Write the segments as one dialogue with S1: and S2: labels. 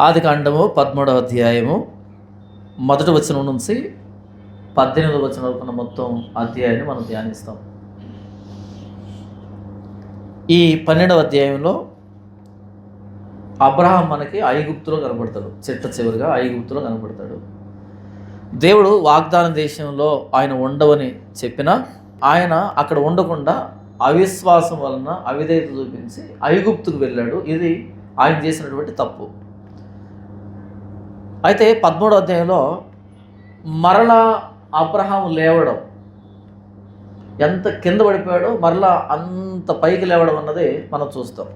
S1: ఆదికాండము 13వ అధ్యాయము మొదటి వచనం నుంచి 18వ వచనం వరకు ఉన్న మొత్తం అధ్యాయాన్ని మనం ధ్యానిస్తాం. ఈ 12వ అధ్యాయంలో అబ్రహాం మనకి ఐగుప్తులో కనబడతాడు. చిట్ట చివరిగా ఐగుప్తులో కనబడతాడు. దేవుడు వాగ్దాన దేశంలో ఆయన ఉండవని చెప్పినా ఆయన అక్కడ ఉండకుండా అవిశ్వాసం వలన అవిధేయత చూపించి ఐగుప్తుకు వెళ్ళాడు. ఇది ఆయన చేసినటువంటి తప్పు. అయితే 13వ అధ్యాయంలో మరలా అబ్రహాం లేవడం, ఎంత కింద పడిపోయాడో మరలా అంత పైకి లేవడం అన్నది మనం చూస్తాం.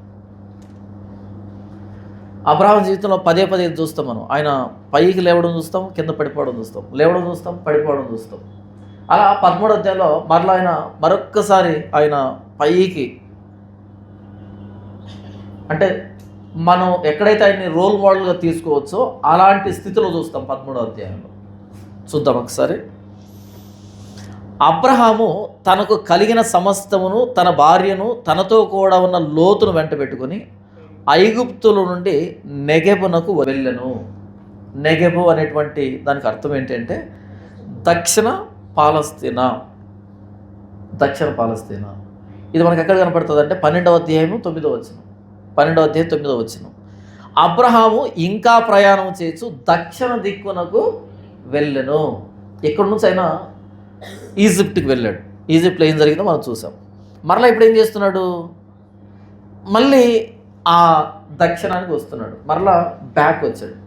S1: అబ్రహాం జీవితంలో పదే పదే చూస్తాం. మనం ఆయన పైకి లేవడం చూస్తాం, కింద పడిపోవడం చూస్తాం, లేవడం చూస్తాం, పడిపోవడం చూస్తాం. అలా 13వ అధ్యాయంలో మరలా ఆయన మరొక్కసారి ఆయన పైకి, అంటే మనం ఎక్కడైతే ఆయన్ని రోల్ మోడల్గా తీసుకోవచ్చో అలాంటి స్థితిలో చూస్తాం 13వ అధ్యాయంలో. చూద్దాం ఒకసారి. అబ్రహాము తనకు కలిగిన సమస్తమును, తన భార్యను, తనతో కూడా ఉన్న లోతును వెంట పెట్టుకుని ఐగుప్తుల నుండి నెగెబునకు వెళ్ళెను. నెగెబు అనేటువంటి దానికి అర్థం ఏంటంటే దక్షిణ పాలస్తీనా. దక్షిణ పాలస్తీనా ఇది మనకి ఎక్కడ కనపడుతుంది అంటే 12వ అధ్యాయము 9వ వచనం. 12వ అధ్యాయం 9వ వచనం. అబ్రహాము ఇంకా ప్రయాణం చేయొచ్చు దక్షిణ దిక్కునకు వెళ్ళెను. ఇక్కడ నుంచి ఆయన ఈజిప్ట్కి వెళ్ళాడు. ఈజిప్ట్లో ఏం జరిగిందో మనం చూసాం. మరలా ఇప్పుడు ఏం చేస్తున్నాడు? మళ్ళీ ఆ దక్షిణానికి వస్తున్నాడు. మరలా బ్యాక్ వచ్చాడు.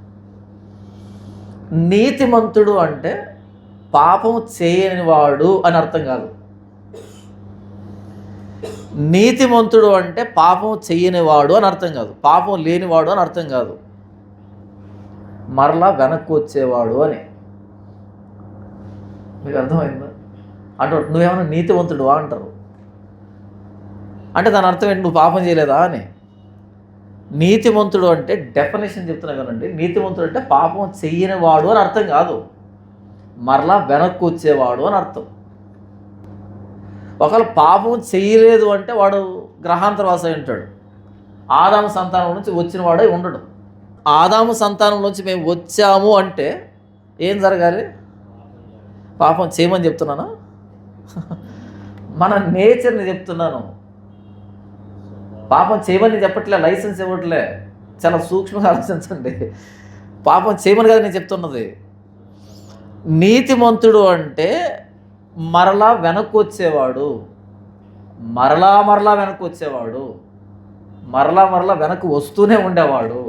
S1: నీతిమంతుడు అంటే పాపం చేయని వాడు అని అర్థం కాదు. నీతిమంతుడు అంటే పాపం చెయ్యనివాడు అని అర్థం కాదు, పాపం లేనివాడు అని అర్థం కాదు, మరలా వెనక్కి వచ్చేవాడు అని. మీకు అర్థమైందా? అంటారు నువ్వేమైనా నీతివంతుడువా అంటారు. అంటే దాని అర్థం ఏంటి? నువ్వు పాపం చేయలేదా అని. నీతిమంతుడు అంటే డెఫినేషన్ చెప్తున్నా కదండి. నీతిమంతుడు అంటే పాపం చెయ్యనివాడు అని అర్థం కాదు, మరలా వెనక్కి వచ్చేవాడు అని అర్థం. ఒకవేళ పాపం చేయలేదు అంటే వాడు గ్రహాంతరవాసి ఉంటాడు. ఆదాము సంతానం నుంచి వచ్చిన వాడే ఉండడు. ఆదాము సంతానం నుంచి మేము వచ్చాము అంటే ఏం జరగాలి? పాపం చేయమని చెప్తున్నానా? మన నేచర్ని చెప్తున్నాను. పాపం చేయమని చెప్పట్లే, లైసెన్స్ ఇవ్వట్లే. చాలా సూక్ష్మంగా ఆలోచించండి. పాపం చేయమని కదా నేను చెప్తున్నది. నీతిమంతుడు అంటే మరలా వెనక్కి వచ్చేవాడు, మరలా వెనక్కి వచ్చేవాడు, మరలా వెనక్కి వస్తూనే ఉండేవాడు.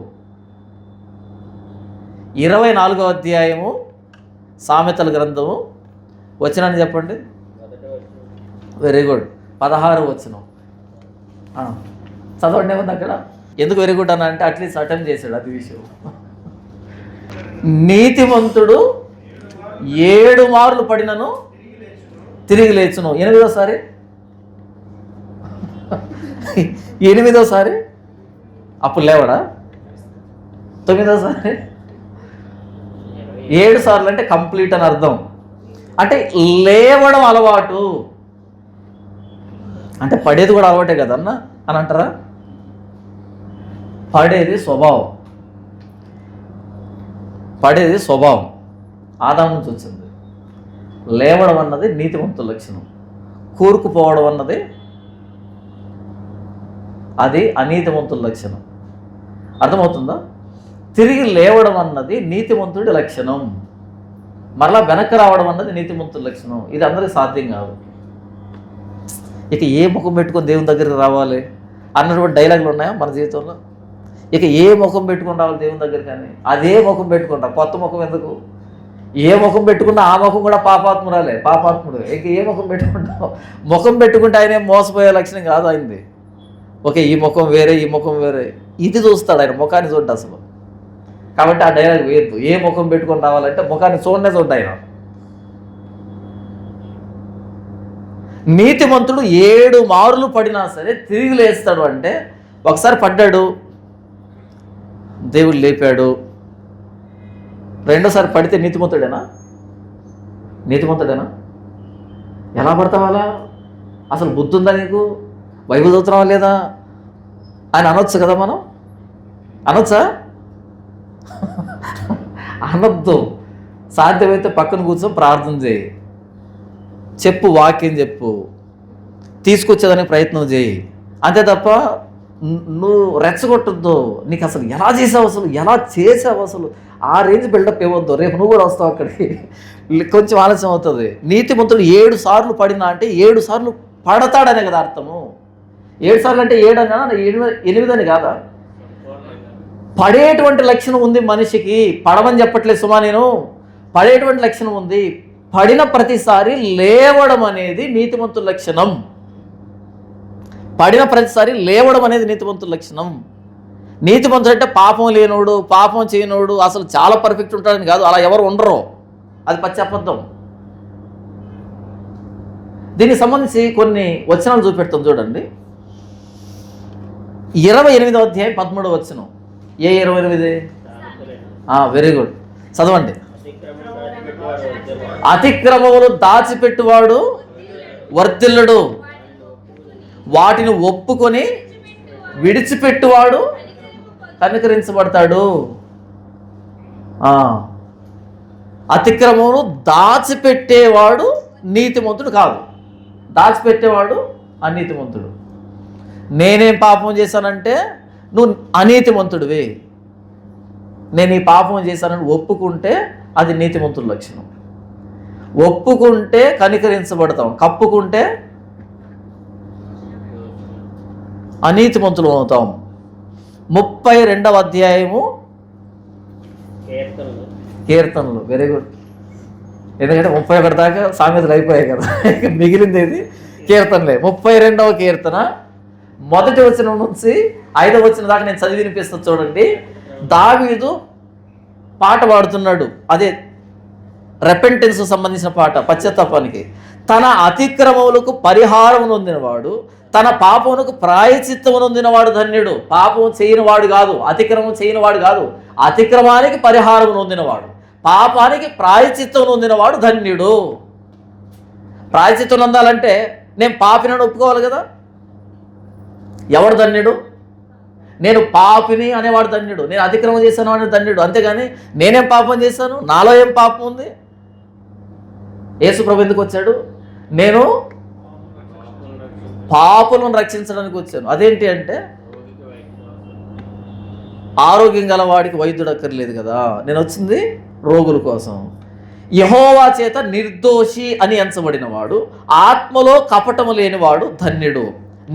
S1: 24వ అధ్యాయము సామెతల గ్రంథము వచనాన్ని చెప్పండి. Very good. 16వ వచనం చదవండి. ఏముంది అక్కడ? ఎందుకు వెరీ గుడ్ అని అంటే అట్లీస్ట్ అటెంప్ట్ చేశాడు. అది విషయం. నీతిమంతుడు 7 మార్లు పడినను తిరిగి లేచును. 8వసారి 8వసారి అప్పుడు లేవడా? 9వసారి 7 సార్లు అంటే కంప్లీట్ అని అర్థం. అంటే లేవడం అలవాటు అంటే పడేది కూడా అలవాటే కదన్నా అని అంటారా? పడేది స్వభావం. పడేది స్వభావం ఆదాము నుంచి వచ్చింది. లేవడం అన్నది నీతివంతుల లక్షణం. కూరుకుపోవడం అన్నది అది అనీతివంతుల లక్షణం. అర్థమవుతుందా? తిరిగి లేవడం అన్నది నీతివంతుడి లక్షణం. మరలా వెనక్కి రావడం అన్నది నీతివంతుల లక్షణం. ఇది అందరికీ సాధ్యం కాదు. ఇక ఏ ముఖం పెట్టుకొని దేవుని దగ్గరికి రావాలి అన్నటువంటి డైలాగులు ఉన్నాయా మన జీవితంలో? ఇక ఏ ముఖం పెట్టుకొని రావాలి దేవుని దగ్గర? కానీ అదే ముఖం పెట్టుకుంటా. కొత్త ముఖం ఎందుకు? ఏ ముఖం పెట్టుకున్నా ఆ ముఖం కూడా పాపాత్మురాలే, పాపాత్ముడు. ఇక ఏ ముఖం పెట్టుకుంటావు? ముఖం పెట్టుకుంటే ఆయన మోసపోయే లక్షణం కాదు ఆయనది. ఓకే, ఈ ముఖం వేరే, ఈ ముఖం వేరే, ఇది చూస్తాడు ఆయన. ముఖాన్ని చూడ్డా అసలు. కాబట్టి ఆ డైలాగ్ వేయద్దు. ఏ ముఖం పెట్టుకొని రావాలంటే ముఖాన్ని చూడ్డా ఆయన. నీతిమంతుడు 7 మార్లు పడినా సరే తిరిగి లేస్తాడు. అంటే ఒకసారి పడ్డాడు, దేవుడు లేపాడు. రెండోసారి పడితే నీతిమంతుడేనా? ఎలా పడతావాలా? అసలు బుద్ధి ఉందా నీకు? బైబిల్ చదువుతున్నావా లేదా అని అనొచ్చు కదా మనం. అనొచ్చా? అనొద్దు. సాధ్యమైతే పక్కన కూర్చొని ప్రార్థన చేయి, చెప్పు, వాక్యం చెప్పు, తీసుకొచ్చేదానికి ప్రయత్నం చేయి. అంతే తప్ప నువ్వు రెచ్చగొట్టద్దు. నీకు అసలు ఎలా చేసావు అసలు ఆ రేంజ్ బిల్డప్ ఇవ్వద్దు. రేపు నువ్వు కూడా వస్తావు అక్కడికి, కొంచెం ఆలస్యం అవుతుంది. నీతిమంతుడు 7 సార్లు పడినా అంటే 7 సార్లు పడతాడనే కదా అర్థము. 7 సార్లు అంటే 7 అన్నా 8 అని కాదా? పడేటువంటి లక్షణం ఉంది మనిషికి. పడమని చెప్పట్లేదు సుమా నేను, పడేటువంటి లక్షణం ఉంది. పడిన ప్రతిసారి లేవడం అనేది నీతిమంతుల లక్షణం. పడిన ప్రతిసారి లేవడం అనేది నీతిమంతుల లక్షణం. నీతిమంతుడు అంటే పాపం లేనోడు, పాపం చేయనోడు, అసలు చాలా పర్ఫెక్ట్ ఉంటాడని కాదు. అలా ఎవరు ఉండరు, అది పచ్చి అబద్ధం. దీనికి సంబంధించి కొన్ని వచనాలు చూపెడతాం చూడండి. 28వ అధ్యాయం 13వ వచనం. ఏ 28? వెరీ గుడ్, చదవండి. అతిక్రమములు దాచిపెట్టువాడు వర్ధిల్లుడు, వాటిని ఒప్పుకొని విడిచిపెట్టువాడు కనికరించబడతాడు. అతిక్రమమును దాచిపెట్టేవాడు నీతిమంతుడు కాదు, దాచిపెట్టేవాడు అనీతిమంతుడు. నేనేం పాపం చేశానంటే నువ్వు అనీతిమంతుడివి. నేను ఈ పాపం చేశానని ఒప్పుకుంటే అది నీతిమంతుల లక్షణం. ఒప్పుకుంటే కనికరించబడతాం, కప్పుకుంటే అనీతిమంతులు అవుతాం. 32వ అధ్యాయము కీర్తనలు. Very good. ఎందుకంటే 31 దాకా సామెతలు అయిపోయాయి కదా, మిగిలింది ఏది? కీర్తనలే. 32వ కీర్తన 1వ వచనం నుంచి 5వ వచనం దాకా నేను చదివి వినిపిస్తాను చూడండి. దావీదు పాట పాడుతున్నాడు, అదే రెపెంటెన్స్ సంబంధించిన పాట, పశ్చాత్తాపానికి. తన అతిక్రమములకు పరిహారం నొందినవాడు, తన పాపమునకు ప్రాయశ్చిత్తము నొందినవాడు ధన్యుడు. పాపం చేయనివాడు కాదు, అతిక్రమం చేయనివాడు కాదు, అతిక్రమానికి పరిహారం నొందినవాడు, పాపానికి ప్రాయశ్చిత్తం నొందినవాడు ధన్యుడు. ప్రాయశ్చిత్తం నొందాలంటే నేను పాపినని ఒప్పుకోవాలి కదా. ఎవడు ధన్యుడు? నేను పాపిని అనేవాడు ధన్యుడు, నేను అతిక్రమం చేశాను అనే ధన్యుడు. అంతేగాని నేనేం పాపం చేశాను, నాలో ఏం పాపం ఉంది? యేసు ప్రభు ఎందుకు వచ్చాడు? నేను పాపులను రక్షించడానికి వచ్చాను. అదేంటి అంటే ఆరోగ్యం గల వాడికి వైద్యుడు అక్కర్లేదు కదా, నేను వచ్చింది రోగుల కోసం. యెహోవా చేత నిర్దోషి అని ఎంచబడిన వాడు, ఆత్మలో కపటము లేనివాడు ధన్యుడు.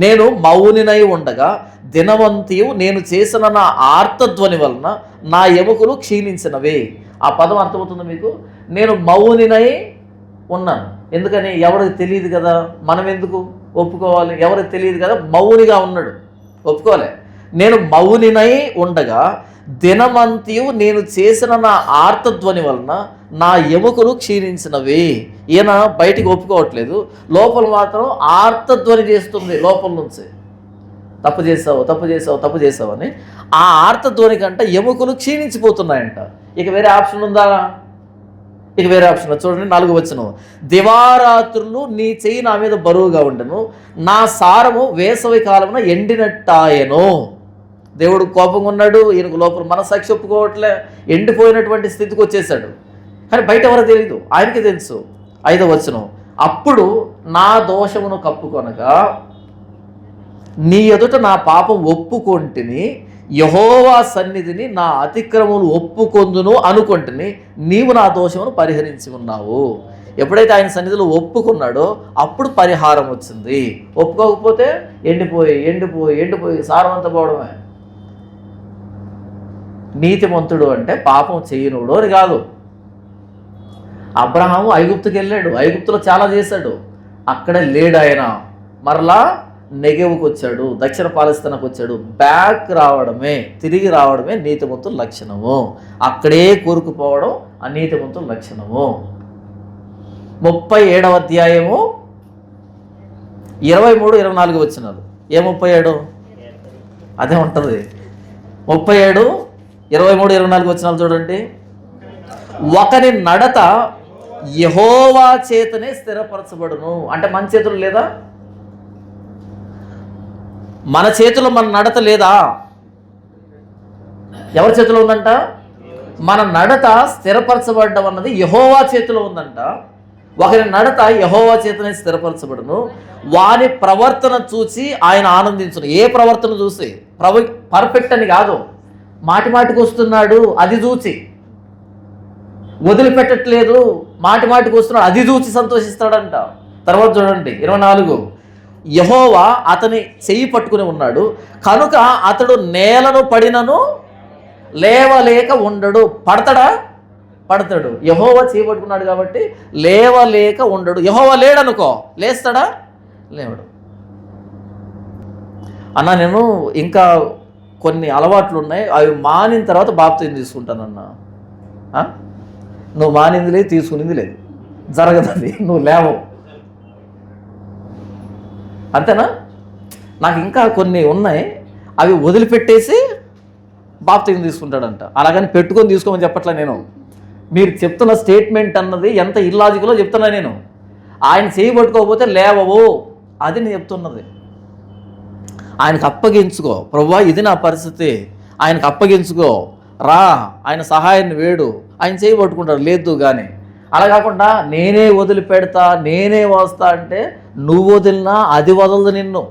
S1: నేను మౌనినై ఉండగా దినవంతియు నేను చేసిన నా ఆర్తధ్వని వలన నా ఎముకలు క్షీణించినవే. ఆ పదం అర్థమవుతుంది మీకు? నేను మౌనినై ఉన్నాను. ఎందుకని? ఎవరికి తెలియదు కదా, మనం ఎందుకు ఒప్పుకోవాలి? ఎవరికి తెలియదు కదా, మౌనిగా ఉన్నాడు, ఒప్పుకోలే. నేను మౌనినై ఉండగా దినమంతియు నేను చేసిన నా ఆర్తధ్వని వలన నా ఎముకలు క్షీణించినవి. ఈయన బయటికి ఒప్పుకోవట్లేదు, లోపల మాత్రం ఆర్తధ్వని చేస్తుంది. లోపల నుంచి తప్పు చేసావు, తప్పు చేసావు, తప్పు చేసావు అని ఆ ఆర్తధ్వని కంటే ఎముకలు క్షీణించిపోతున్నాయంట. ఇక వేరే ఆప్షన్ ఉందా? ఇక వేరే ఆప్షన్ చూడండి. 4వ వచనం. దివారాత్రులు నీ చెయ్యి నా మీద బరువుగా ఉండను, నా సారము వేసవి కాలమున ఎండినట్టాయను. దేవుడు కోపంగా ఉన్నాడు, ఈయనకు లోపల మనసాక్షి ఒప్పుకోవట్లే, ఎండిపోయినటువంటి స్థితికి వచ్చేసాడు. కానీ బయట ఎవరో తెలియదు, ఆయనకి తెలుసు. 5వ వచనం. అప్పుడు నా దోషమును కప్పుకొనగా నీ ఎదుట నా పాపం ఒప్పుకొంటిని, యెహోవా సన్నిధిని నా అతిక్రమములు ఒప్పుకొందును అనుకొంటిని, నీవు నా దోషమును పరిహరించి ఉన్నావు. ఎప్పుడైతే ఆయన సన్నిధిలో ఒప్పుకున్నాడో అప్పుడు పరిహారం వచ్చింది. ఒప్పుకోకపోతే ఎండిపోయి ఎండిపోయి ఎండిపోయి సారవంత పోవడమే. నీతిమంతుడు అంటే పాపం చేయనుడు అని కాదు. అబ్రహాము ఐగుప్తుకి వెళ్ళాడు, ఐగుప్తులో చాలా చేశాడు, అక్కడ లేడు ఆయన. మరలా నెగెవుకు వచ్చాడు, దక్షిణ పాలస్తీనాకు వచ్చాడు. బ్యాక్ రావడమే, తిరిగి రావడమే నీతిమంతుల లక్షణము. అక్కడే కూరుకుపోవడం అనీతిమంతుల లక్షణము. 37వ అధ్యాయము 23-24 వచనాలు. ఏ 37? అదే ఉంటుంది. 37, 23-24 వచనాలు చూడండి. ఒకని నడత యెహోవా చేతనే స్థిరపరచబడును. అంటే మన చేతులు లేదా? మన చేతిలో మన నడత లేదా? ఎవరి చేతిలో ఉందంట? మన నడత స్థిరపరచబడడం అన్నది యెహోవా చేతిలో ఉందంట. ఒకరి నడత యెహోవా చేతనే స్థిరపరచబడును, వాని ప్రవర్తన చూసి ఆయన ఆనందించును. ఏ ప్రవర్తన చూసి? పర్ఫెక్ట్ అని కాదు, మాటి మాటికి వస్తున్నాడు అది చూసి, వదిలిపెట్టట్లేదు మాటి మాటికి వస్తున్నాడు అది చూసి సంతోషిస్తాడంట. తర్వాత చూడండి 24, యెహోవా అతని చెయ్యి పట్టుకుని ఉన్నాడు కనుక అతడు నేలను పడినను లేవలేక ఉండడు. పడతాడు. యెహోవా చెయ్యి పట్టుకున్నాడు కాబట్టి లేవలేక ఉండడు. యెహోవా లేడనుకో, లేస్తాడా? లేవడు. అన్న నేను ఇంకా కొన్ని అలవాట్లు ఉన్నాయి, అవి మానిన తర్వాత బాప్తిజం తీసుకుంటానన్నా. నువ్వు మానింది లేదు, తీసుకునింది లేదు, జరగదు, నువ్వు లేవవు, అంతేనా? నాకు ఇంకా కొన్ని ఉన్నాయి, అవి వదిలిపెట్టేసి బాప్తిజం తీసుకుంటాడంట. అలాగని పెట్టుకొని తీసుకోమని చెప్పట్లే నేను. మీరు చెప్తున్న స్టేట్మెంట్ అన్నది ఎంత ఇల్లాజికలో చెప్తున్నా నేను. ఆయన చేయబట్టుకోకపోతే లేవవు, అది నేను చెప్తున్నది. ఆయనకు అప్పగించుకో, ప్రభువా ఇది నా పరిస్థితి, ఆయనకు అప్పగించుకో, రా, ఆయన సహాయాన్ని వేడు, ఆయన చేయబట్టుకుంటాడు. లేదు కానీ అలా కాకుండా నేనే వదిలిపెడతా, నేనే వస్తా అంటే నువ్వు వదిలినా అది వదలదు నిన్ను.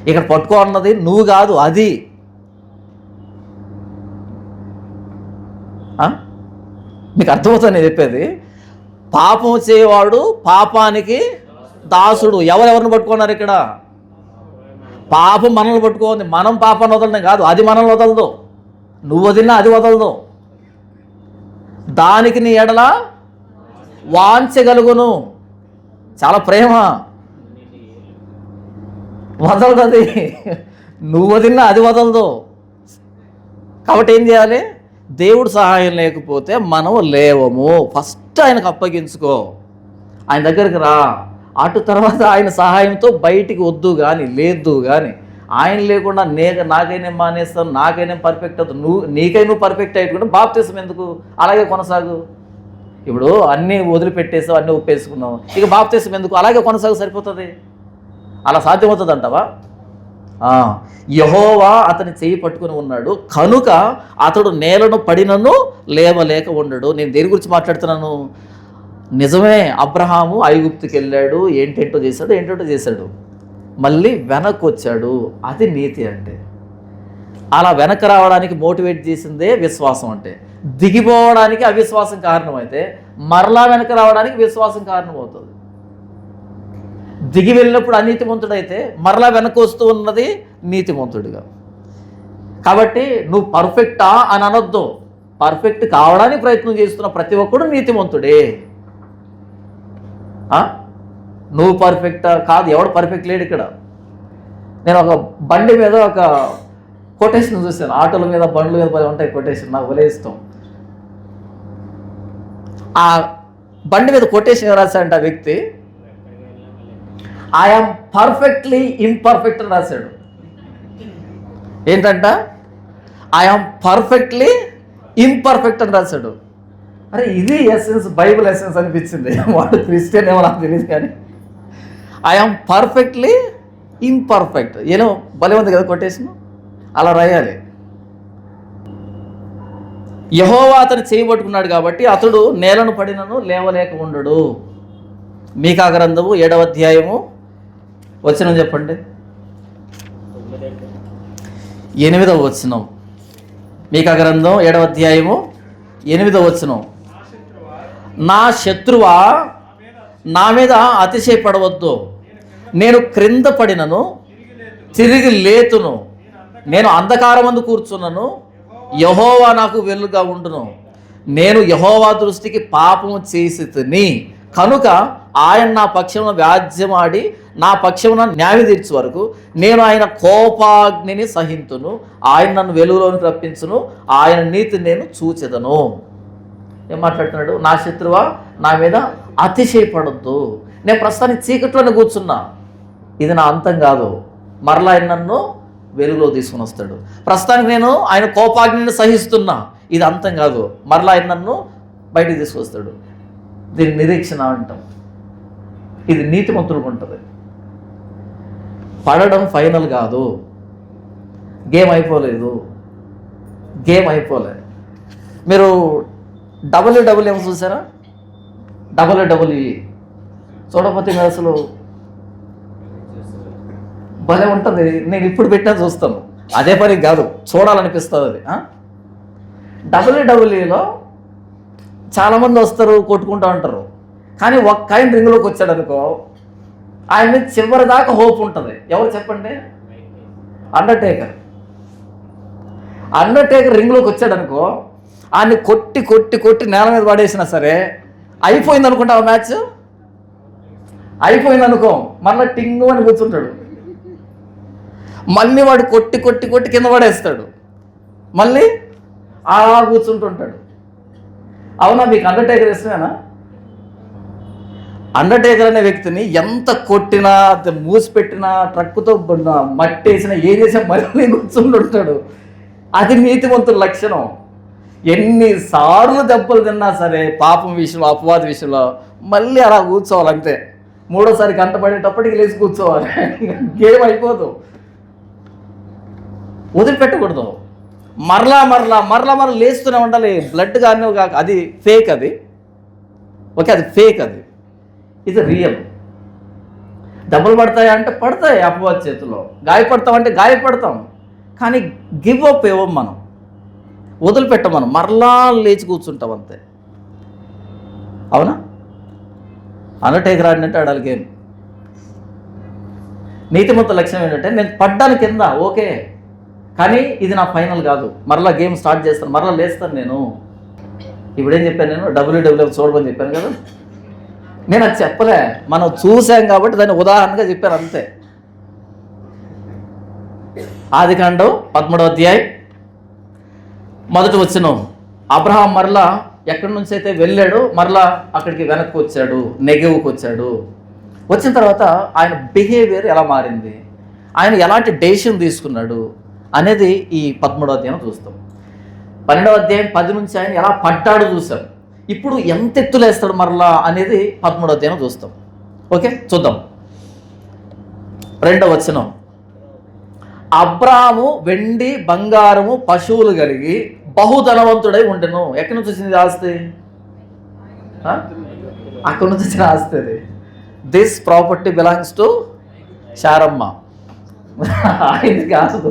S1: ఇక్కడ పట్టుకో అన్నది నువ్వు కాదు, అది. మీకు అర్థమవుతుంది నేను చెప్పేది? పాపం చేయవాడు పాపానికి దాసుడు. ఎవరెవరిని పట్టుకున్నారు ఇక్కడ? పాపం మనల్ని పట్టుకోండి. మనం పాపాన్ని వదలడం కాదు, అది మనల్ని వదలదు. నువ్వు వదిలినా అది వదలదు. దానికి నీ ఎడల వాంచగలుగును. చాలా ప్రేమ, వదలదు అది. నువ్వు వదిలినా అది వదలదు. కాబట్టి ఏం చేయాలి? దేవుడు సహాయం లేకపోతే మనం లేవము. ఫస్ట్ ఆయనకు అప్పగించుకో, ఆయన దగ్గరికి రా. అటు తర్వాత ఆయన సహాయంతో బయటికి వద్దు కానీ, లేదు కానీ. ఆయన లేకుండా నాకైనా మానేస్తాను, నాకైనా పర్ఫెక్ట్ అవుతుంది, నీకైనా పర్ఫెక్ట్ అయ్యేట్టుకుంటే బాప్తిసం ఎందుకు? అలాగే కొనసాగు. ఇప్పుడు అన్నీ వదిలిపెట్టేసావు, అన్నీ ఒప్పేసుకున్నావు, ఇక బాప్తిసం ఎందుకు? అలాగే కొనసాగు, సరిపోతుంది. అలా సాధ్యమవుతుంది అంటావా? యెహోవా అతని చెయ్యి పట్టుకుని ఉన్నాడు కనుక అతడు నేలను పడినను లేవలేక ఉండడు. నేను దేని గురించి మాట్లాడుతున్నాను? నిజమే, అబ్రహాము ఐగుప్తుకి వెళ్ళాడు, ఏంటేంటో చేశాడు, మళ్ళీ వెనక్కి వచ్చాడు. అది నీతి అంటే. అలా వెనక్కి రావడానికి మోటివేట్ చేసిందే విశ్వాసం అంటే. దిగిపోవడానికి అవిశ్వాసం కారణమైతే మరలా వెనక్కి రావడానికి విశ్వాసం కారణమవుతుంది. దిగి వెళ్ళినప్పుడు అనీతిమంతుడైతే మరలా వెనక్కి వస్తూ ఉన్నది నీతిమంతుడిగా. కాబట్టి నువ్వు పర్ఫెక్టా అని అనొద్దు. పర్ఫెక్ట్ కావడానికి ప్రయత్నం చేస్తున్న ప్రతి ఒక్కడు నీతిమంతుడే. నువ్వు పర్ఫెక్టా? కాదు, ఎవడు పర్ఫెక్ట్ లేడు ఇక్కడ. నేను ఒక బండి మీద ఒక కొటేషన్ చూశాను. ఆటోల మీద, బండ్ల మీద ఉంటాయి కొటేషన్, నాకు భలే ఇష్టం. ఆ బండి మీద కొటేషన్ ఎవరు రాశాడంటే ఆ వ్యక్తి, ఐఎమ్ పర్ఫెక్ట్లీ ఇంపర్ఫెక్ట్ అని రాశాడు. ఏంటంట? ఐఎమ్ పర్ఫెక్ట్లీ ఇంపర్ఫెక్ట్ అని రాశాడు. అరే ఇది ఎసెన్స్, బైబిల్ ఎసెన్స్ అనిపించింది. వాడు క్రిస్టియన్ ఏమో నాకు తెలియదు కానీ ఐఎమ్ పర్ఫెక్ట్లీ ఇంపర్ఫెక్ట్ ఏమో భలే ఉంది కదా కొటేషన్. అలా రాయాలి. యెహోవా అతను చేయబట్టుకున్నాడు కాబట్టి అతడు నేలను పడినను లేవలేక ఉండడు. మీకా గ్రంథము 7వ అధ్యాయము వచనం చెప్పండి. 8వ వచనం. మీకా గ్రంథం 7వ అధ్యాయము 8వ వచనం. నా శత్రువా నా మీద అతిశయపడవద్దు, నేను క్రింద పడినను తిరిగి లేతును, నేను అంధకారమందు కూర్చున్నాను, యెహోవా నాకు వెలుగుగా ఉండును. నేను యెహోవా దృష్టికి పాపము చేసి తిని కనుక ఆయన నా పక్షమున వ్యాజ్యమాడి నా పక్షమున న్యాయం తీర్చు వరకు నేను ఆయన కోపాగ్నిని సహింతును, ఆయన నన్ను వెలుగులోనికి రప్పించును, ఆయన నీతిని నేను చూచెదను. ఏం మాట్లాడుతున్నాడు? నా శత్రువా నా మీద అతిశయపడొద్దు. నేను ప్రస్తుతానికి చీకట్లోనే కూర్చున్నా, ఇది నా అంతం కాదు, మరలా ఆయన నన్ను వెలుగులో తీసుకుని వస్తాడు. ప్రస్తుతానికి నేను ఆయన కోపాగ్నిని సహిస్తున్నా, ఇది అంతం కాదు, మరలా ఆయన నన్ను బయటికి తీసుకొస్తాడు. దీన్ని నిరీక్షణ అంటాం. ఇది నీతిమంతులకు ఉంటుంది. పడడం ఫైనల్ కాదు, గేమ్ అయిపోలేదు. మీరు డబ్ల్యూడబ్ల్యూఎం చూసారా? డబ్ల్యూడబ్ల్యూఈ చూడకపోతే మీరు అసలు భలే ఉంటుంది. నేను ఇప్పుడు పెట్టినా చూస్తాను, అదే పని కాదు, చూడాలనిపిస్తుంది అది. డబ్ల్యూడబ్ల్యూఈలో చాలామంది వస్తారు, కొట్టుకుంటూ ఉంటారు. కానీ ఒక్క ఆయన రింగ్లోకి వచ్చాడు అనుకో, ఆయన మీద చివరి దాకా హోప్ ఉంటుంది. ఎవరు చెప్పండి? అండర్టేకర్. అండర్టేకర్ రింగ్లోకి వచ్చాడు అనుకో, ఆయన్ని కొట్టి కొట్టి కొట్టి నేల మీద పడేసినా సరే అయిపోయింది అనుకుంటావు, మ్యాచ్ అయిపోయింది అనుకో, మళ్ళీ టింగు అని కూర్చుంటాడు. మళ్ళీ వాడు కొట్టి కొట్టి కొట్టి కింద పడేస్తాడు, మళ్ళీ అలా కూర్చుంటుంటాడు. అవునా? మీకు అండర్టేకర్ ఇష్టమేనా? అండర్టేకర్ అనే వ్యక్తిని ఎంత కొట్టినా, మూసిపెట్టినా, ట్రక్కుతో మట్టి వేసినా, ఏం చేసినా మళ్ళీ కూర్చుంటుంటాడు. అది నీతివంతుల లక్షణం. ఎన్నిసార్లు దెబ్బలు తిన్నా సరే పాపం విషయంలో, అపవాది విషయంలో మళ్ళీ అలా కూర్చోవాలి అంతే. మూడోసారి గంట పడేటప్పటికి లేచి కూర్చోవాలి, గేమ్ అయిపోదు. వదిలిపెట్టకూడదు, మరలా మరలా మరలా మరలా లేస్తూనే ఉండాలి. బ్లడ్ కానీ అది ఫేక్, అది ఓకే, అది ఫేక్, అది ఇది రియల్. దెబ్బలు పడతాయా అంటే పడతాయి అపవాది చేతిలో, గాయపడతామంటే గాయపడతాం, కానీ గివ్ అప్ ఇవ్వం మనం, వదిలిపెట్టాం మనం, మరలా లేచి కూర్చుంటాం అంతే. అవునా? అండర్టేకర్ ఆడినట్టు ఆడాలి గేమ్. నీతిమంతుల లక్ష్యం ఏంటంటే, నేను పడ్డాను కింద ఓకే, కానీ ఇది నా ఫైనల్ కాదు, మరలా గేమ్ స్టార్ట్ చేస్తాను, మరలా లేస్తాను నేను. ఇప్పుడేం చెప్పాను నేను? డబ్ల్యూడబ్ల్యూఎఫ్ చూడమని చెప్పాను కదా. నేను అది చెప్పలే, మనం చూసాం కాబట్టి దాన్ని ఉదాహరణగా చెప్పాను అంతే. ఆదికాండం 13వ అధ్యాయం 1వ వచనం. అబ్రహాం మరలా ఎక్కడి నుంచి అయితే వెళ్ళాడు, మరలా అక్కడికి వెనక్కి వచ్చాడు, నెగెవుకి వచ్చాడు. వచ్చిన తర్వాత ఆయన బిహేవియర్ ఎలా మారింది, ఆయన ఎలాంటి డెసిషన్ తీసుకున్నాడు అనేది ఈ 13వ అధ్యాయం చూస్తాం. 12వ అధ్యాయం 10 నుంచి ఆయన ఎలా పడ్డాడు చూసాం. ఇప్పుడు ఎంత ఎత్తులేస్తాడు మరలా అనేది 13వ అధ్యాయం చూస్తాం. ఓకే, చూద్దాం. 2వ వచనం. అబ్రాము వెండి బంగారము పశువులు కలిగి బహుధనవంతుడై ఉండెను. ఎక్కడి నుంచి వచ్చింది ఆస్తి? అక్కడి నుంచి వచ్చిన ఆస్తి అది. This property belongs to Saramma. ఆయనది కాదు,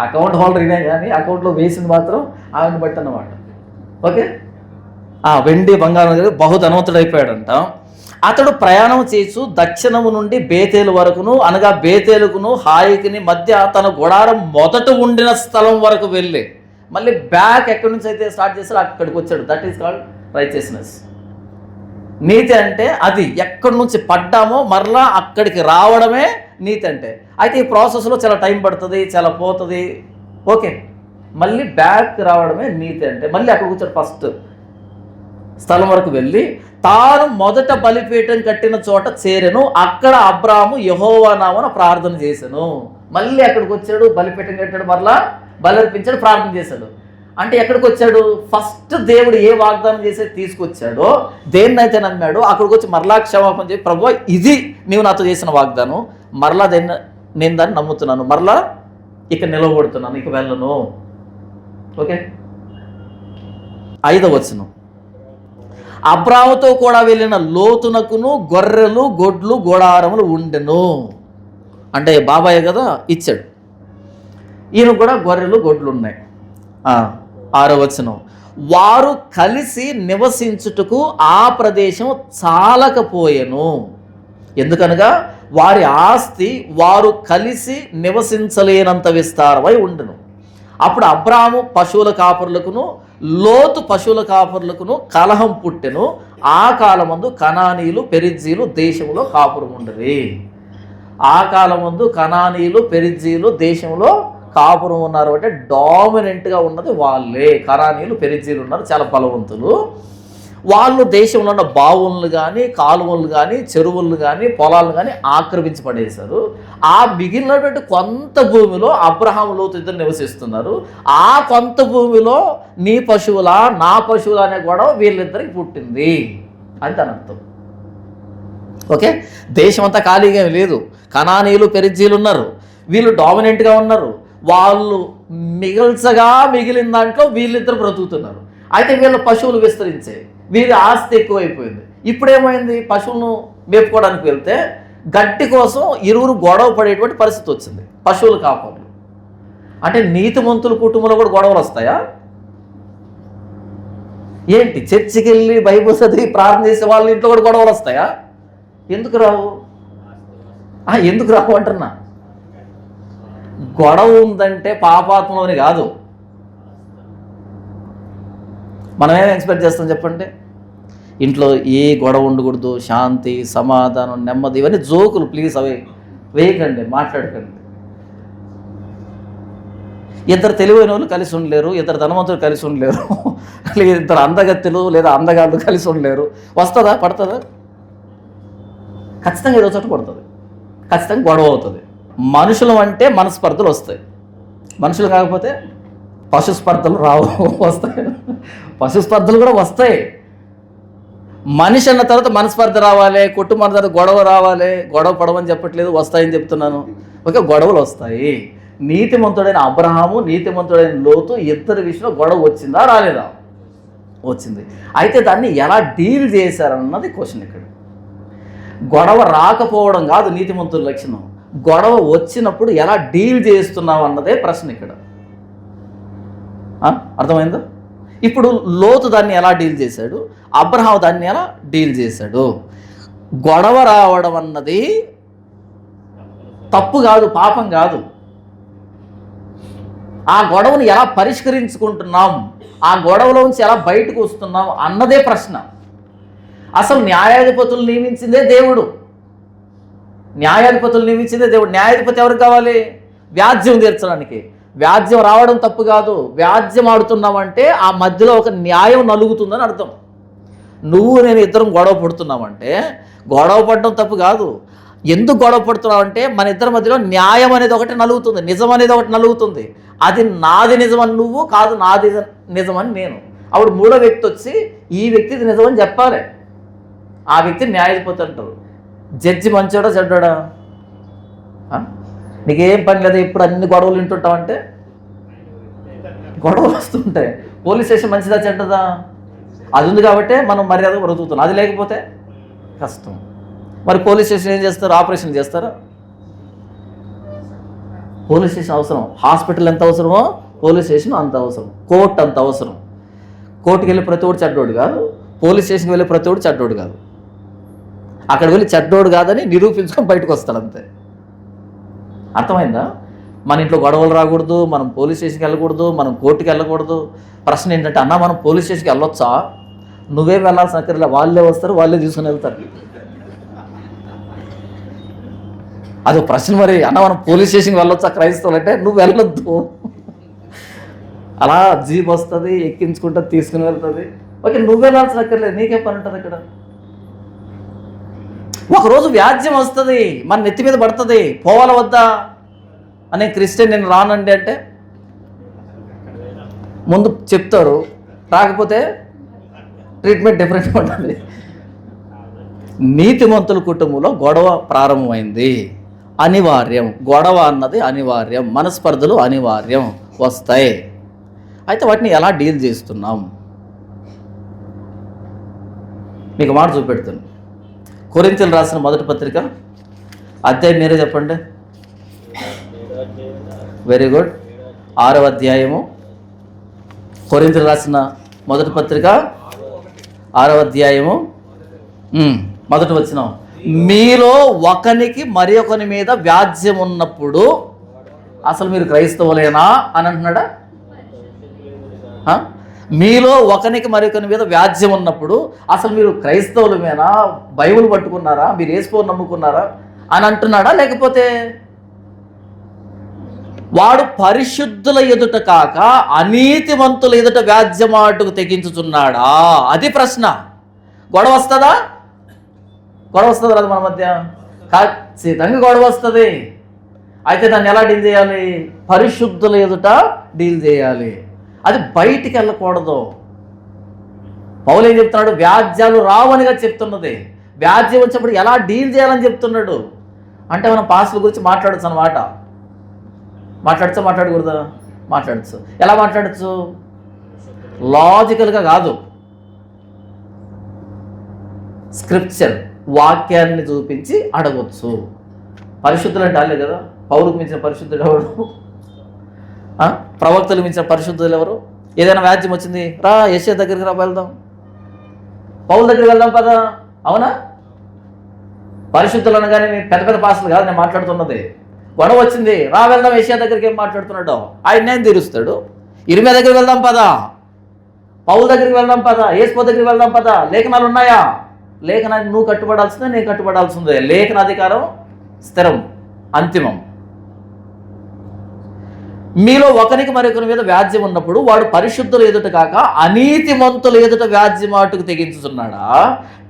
S1: అకౌంట్ హోల్డర్ ఇదే, కానీ అకౌంట్లో వేసింది మాత్రం ఆమెను బట్టి అన్నమాట. ఓకే, వెండి బంగారం కలిగి బహుధనవంతుడు అయిపోయాడంట. అతడు ప్రయాణం చేస్తూ దక్షిణము నుండి బేతేలు వరకును, అనగా బేతేలుకును హాయికిని మధ్య తన గుడారం మొదట ఉండిన స్థలం వరకు వెళ్ళి మళ్ళీ బ్యాక్ ఎక్కడి నుంచి అయితే స్టార్ట్ చేస్తాడో అక్కడికి వచ్చాడు. That is called righteousness. నీతి అంటే అది, ఎక్కడి నుంచి పడ్డామో మరలా అక్కడికి రావడమే నీతి అంటే. అయితే ఈ ప్రాసెస్లో చాలా టైం పడుతుంది, చాలా పోతుంది. ఓకే, మళ్ళీ బ్యాక్ రావడమే నీతి అంటే. మళ్ళీ అక్కడికి వచ్చాడు, ఫస్ట్ స్థలం వరకు వెళ్ళి తాను మొదట బలిపీఠం కట్టిన చోట చేరెను. అక్కడ అబ్రాము యెహోవా నామమున ప్రార్థన చేశాను. మళ్ళీ అక్కడికి వచ్చాడు, బలిపీఠం కట్టాడు, మరలా బలి అర్పించాడు, ప్రార్థన చేశాడు. అంటే ఎక్కడికి వచ్చాడు? ఫస్ట్ దేవుడు ఏ వాగ్దానం చేసి తీసుకొచ్చాడో, దేన్నైతే నమ్మాడో అక్కడికి వచ్చి మరలా క్షమాపణ చెప్పి, ప్రభువా ఇది నీవు నాతో చేసిన వాగ్దానం, మరలా నేను దాన్ని నమ్ముతున్నాను, మరలా ఇక నిలవబడుతున్నాను, ఇక వెళ్ళను. ఓకే, 5వ వచనం. అబ్రాముతో కూడా వెళ్ళిన లోతునకును గొర్రెలు గొడ్లు గోడారములు ఉండెను. అంటే బాబాయ్ కదా ఇచ్చాడు, ఈయన కూడా గొర్రెలు గొడ్లు ఉన్నాయి. 6వ వచనం. వారు కలిసి నివసించుటకు ఆ ప్రదేశం చాలకపోయెను, ఎందుకనగా వారి ఆస్తి వారు కలిసి నివసించలేనంత విస్తారమై ఉండెను. అప్పుడు అబ్రాము పశువుల కాపరులకును లోతు పశువుల కాపరులకును కలహం పుట్టెను. ఆ కాలమందు కనానీయులు పెరిజ్జీలు దేశంలో కాపురం ఉండేది. ఆ కాలమందు కనానీయులు పెరిజ్జీలు దేశంలో కాపురం ఉన్నారు. అంటే డామినెంట్గా ఉన్నది వాళ్ళే. కనానీయులు పెరిజ్జీలు ఉన్నారు, చాలా బలవంతులు. వాళ్ళు దేశంలో ఉన్న బావులను కానీ కాలువలు కానీ చెరువులను కానీ పొలాలను కానీ ఆక్రమించి పడేశారు. ఆ మిగిలినటువంటి కొంత భూమిలో అబ్రహాము లోతు ఇద్దరు నివసిస్తున్నారు. ఆ కొంత భూమిలో నీ పశువులా నా పశువులా అనే గొడవ వీళ్ళిద్దరికి పుట్టింది అని దాని అర్థం. ఓకే, దేశం అంతా ఖాళీగా లేదు. కనానీయులు పెరిజ్జీలు ఉన్నారు, వీళ్ళు డామినెంట్గా ఉన్నారు. వాళ్ళు మిగిలిన దాంట్లో వీళ్ళిద్దరు బ్రతుకుతున్నారు. అయితే వీళ్ళ పశువులు విస్తరించాయి, వీరి ఆస్తి ఎక్కువైపోయింది. ఇప్పుడేమైంది, పశువులను మేపుకోవడానికి వెళ్తే గడ్డి కోసం ఇరువురు గొడవ పడేటువంటి పరిస్థితి వచ్చింది, పశువుల కాపర్లు. అంటే నీతిమంతుల కుటుంబంలో కూడా గొడవలు వస్తాయా ఏంటి? చర్చికి వెళ్ళి బైబిల్ చదివి ప్రార్థన చేసే వాళ్ళ ఇంట్లో కూడా గొడవలు వస్తాయా? ఎందుకు రావు? ఎందుకు రావు అంటున్నా. గొడవ ఉందంటే పాపాత్మలోని కాదు. మనమేం ఎక్స్పెక్ట్ చేస్తాం చెప్పండి? ఇంట్లో ఏ గొడవ ఉండకూడదు, శాంతి, సమాధానం, నెమ్మది, ఇవన్నీ జోకులు. ప్లీజ్ అవి వేయకండి, మాట్లాడకండి. ఇద్దరు తెలివైన వాళ్ళు కలిసి ఉండలేరు, ఇద్దరు ధనవంతులు కలిసి ఉండలేరు, లేదా ఇద్దరు అందగత్తెలు లేదా అందగాళ్ళు కలిసి ఉండలేరు. వస్తుందా? పడుతుందా? ఖచ్చితంగా ఏదో చోట పడుతుంది, ఖచ్చితంగా గొడవ అవుతుంది. మనుషులు అంటే మనస్పర్ధలు వస్తాయి, మనుషులు కాకపోతే పశు స్పర్ధలు రావు, వస్తాయి. పశు స్పర్ధలు కూడా వస్తాయి. మనిషి అన్న తర్వాత మనస్పర్ధ రావాలి, కుటుంబం తర్వాత గొడవ రావాలి. గొడవ పడవని చెప్పట్లేదు, వస్తాయని చెప్తున్నాను. ఓకే, గొడవలు వస్తాయి. నీతిమంతుడైన అబ్రహాము, నీతిమంతుడైన లోతు ఇద్దరి విషయంలో గొడవ వచ్చిందా రాలేదా? వచ్చింది. అయితే దాన్ని ఎలా డీల్ చేశారన్నది క్వశ్చన్ ఇక్కడ. గొడవ రాకపోవడం కాదు నీతిమంతుల లక్షణం, గొడవ వచ్చినప్పుడు ఎలా డీల్ చేస్తున్నావు అన్నదే ప్రశ్న ఇక్కడ. అర్థమైందా? ఇప్పుడు లోతు దాన్ని ఎలా డీల్ చేశాడు, అబ్రహాము దాన్ని ఎలా డీల్ చేశాడు. గొడవ రావడం అన్నది తప్పు కాదు, పాపం కాదు. ఆ గొడవను ఎలా పరిష్కరించుకుంటున్నాం, ఆ గొడవలోంచి ఎలా బయటకు వస్తున్నాం అన్నదే ప్రశ్న. అసలు న్యాయాధిపతులు నియమించిందే దేవుడు, న్యాయాధిపతులు నియమించిందే దేవుడు. న్యాయాధిపతి ఎవరికి కావాలి? వ్యాజ్యం తీర్చడానికి. వ్యాజ్యం రావడం తప్పు కాదు, వ్యాజ్యం ఆడుతున్నామంటే ఆ మధ్యలో ఒక న్యాయం నలుగుతుందని అర్థం. నువ్వు నేను ఇద్దరం గొడవ పడుతున్నామంటే గొడవ పడడం తప్పు కాదు. ఎందుకు గొడవ పడుతున్నావంటే మన ఇద్దరి మధ్యలో న్యాయం అనేది ఒకటి నలుగుతుంది, నిజం అనేది ఒకటి నలుగుతుంది. అది నాది నిజమని నువ్వు, కాదు నాది నిజమని నేను. అప్పుడు మూడో వ్యక్తి వచ్చి ఈ వ్యక్తిది నిజమని చెప్పాలి. ఆ వ్యక్తి న్యాయాధిపతి అంటారు. జడ్జి మంచోడా చెడ్డాడా? నీకేం పని లేదా, ఇప్పుడు అన్ని గొడవలు వింటుంటావంటే గొడవలు వస్తుంటాయి. పోలీస్ స్టేషన్ మంచిదా చెడ్డదా? అది ఉంది కాబట్టి మనం మర్యాదగా బ్రతుకుతున్నాం, అది లేకపోతే కష్టం. మరి పోలీస్ స్టేషన్ ఏం చేస్తారు? ఆపరేషన్ చేస్తారా? పోలీస్ స్టేషన్ అవసరం. హాస్పిటల్ ఎంత అవసరమో పోలీస్ స్టేషన్ అంత అవసరం. కోర్టు అంత అవసరం. కోర్టుకి వెళ్ళి ప్రతివాడు చెడ్డోడు కాదు, పోలీస్ స్టేషన్కి వెళ్ళి ప్రతివాడు చెడ్డోడు కాదు. అక్కడ వెళ్ళి చెడ్డోడు కాదని నిరూపించుకొని బయటకు వస్తాడు అంతే. అర్థమైందా? మన ఇంట్లో గొడవలు రాకూడదు, మనం పోలీస్ స్టేషన్కి వెళ్ళకూడదు, మనం కోర్టుకి వెళ్ళకూడదు. ప్రశ్న ఏంటంటే, అన్న మనం పోలీస్ స్టేషన్కి వెళ్ళొచ్చా? నువ్వే వెళ్ళాల్సిన అక్కర్లే, వాళ్ళే వస్తారు, వాళ్ళే తీసుకుని వెళ్తారు. అది ప్రశ్న. మరి అన్న మనం పోలీస్ స్టేషన్కి వెళ్ళొచ్చా క్రైస్తవులు అంటే, నువ్వు వెళ్ళొద్దు. అలా జీప్ వస్తుంది, ఎక్కించుకుంటా తీసుకుని వెళ్తుంది. ఓకే, నువ్వు వెళ్ళాల్సిన అక్కర్లేదు, నీకే పని ఉంటుంది అక్కడ. ఒకరోజు వ్యాజ్యం వస్తుంది, మన నెత్తి మీద పడుతుంది, పోవాల వద్దా అనే క్రిస్టియన్ నేను రానండి అంటే ముందు చెప్తారు, రాకపోతే ట్రీట్మెంట్ డిఫరెంట్గా ఉంటుంది. నీతిమంతుల కుటుంబంలో గొడవ ప్రారంభమైంది, అనివార్యం. గొడవ అన్నది అనివార్యం, మనస్పర్ధలు అనివార్యం, వస్తాయి. అయితే వాటిని ఎలా డీల్ చేస్తున్నాం? మీకు మాట చూపెడుతుంది. కొరింథీయులు రాసిన మొదటి పత్రిక అధ్యాయం మీరే చెప్పండి. Very good. 6వ అధ్యాయము, కొరింథీయులు రాసిన మొదటి పత్రిక 6వ అధ్యాయము మొదటి వచనం. మీలో ఒకనికి మరి ఒకని మీద వ్యాజ్యం ఉన్నప్పుడు అసలు మీరు క్రైస్తవులేనా అని అంటున్నాడా? మీలో ఒకనికి మరొకని మీద వ్యాజ్యం ఉన్నప్పుడు అసలు మీరు క్రైస్తవులమేనా, బైబిల్ పట్టుకున్నారా, మీరు యేసుని నమ్ముకున్నారా అని అంటున్నాడా? లేకపోతే వాడు పరిశుద్ధుల ఎదుట కాక అనీతివంతుల ఎదుట వ్యాజ్యమాటుకు తెగించుచున్నాడా? అది ప్రశ్న. గొడవ వస్తుందా? గొడవ వస్తుంది రాదు మన మధ్య? ఖచ్చితంగా గొడవ వస్తుంది. అయితే దాన్ని ఎలా డీల్ చేయాలి? పరిశుద్ధుల ఎదుట డీల్ చేయాలి. అది బయటికి వెళ్ళకూడదు. పౌలు ఏం చెప్తున్నాడు? వ్యాజ్యాలు రావనిగా చెప్తున్నది. వ్యాజ్యం వచ్చినప్పుడు ఎలా డీల్ చేయాలని చెప్తున్నాడు. అంటే మనం పాస్టర్ల గురించి మాట్లాడచ్చు అన్నమాట. మాట్లాడచ్చా, మాట్లాడకూడదా? మాట్లాడచ్చు. ఎలా మాట్లాడచ్చు? లాజికల్గా కాదు, స్క్రిప్చర్ వాక్యాన్ని చూపించి అడగొచ్చు. పరిశుద్ధులు అంటే వాళ్ళే కదా. పౌరుకు మించిన పరిశుద్ధుడు ఎవరు? ప్రవక్తలు మించిన పరిశుద్ధులు ఎవరు? ఏదైనా వ్యాజ్యం వచ్చింది, రా యెషయా దగ్గరికి రా, వెళ్దాం, పౌలు దగ్గరికి వెళ్దాం పదా, అవునా? పరిశుద్ధులు అనగానే పెద్ద పెద్ద పాస్టర్లు కాదు నేను మాట్లాడుతున్నది. గొడవ వచ్చింది, రా వెళ్దాం యెషయా దగ్గరికి. ఏం మాట్లాడుతున్నాడు ఆయన? నేను తీరుస్తాడు. ఇర్మియా దగ్గరికి వెళ్దాం పదా, పౌలు దగ్గరికి వెళ్దాం పదా, యేసు దగ్గరికి వెళ్దాం పదా. లేఖనాలు ఉన్నాయా? లేఖనానికి నువ్వు కట్టుబడాల్సిందే, నేను కట్టుబడాల్సిందే. లేఖన అధికారం స్థిరం, అంతిమం. మీలో ఒకరికి మరొకరి మీద వ్యాజ్యం ఉన్నప్పుడు వాడు పరిశుద్ధులు ఎదుట కాక అనీతిమంతులు ఎదుట వ్యాజ్యమాటుకు తెగించుతున్నాడా?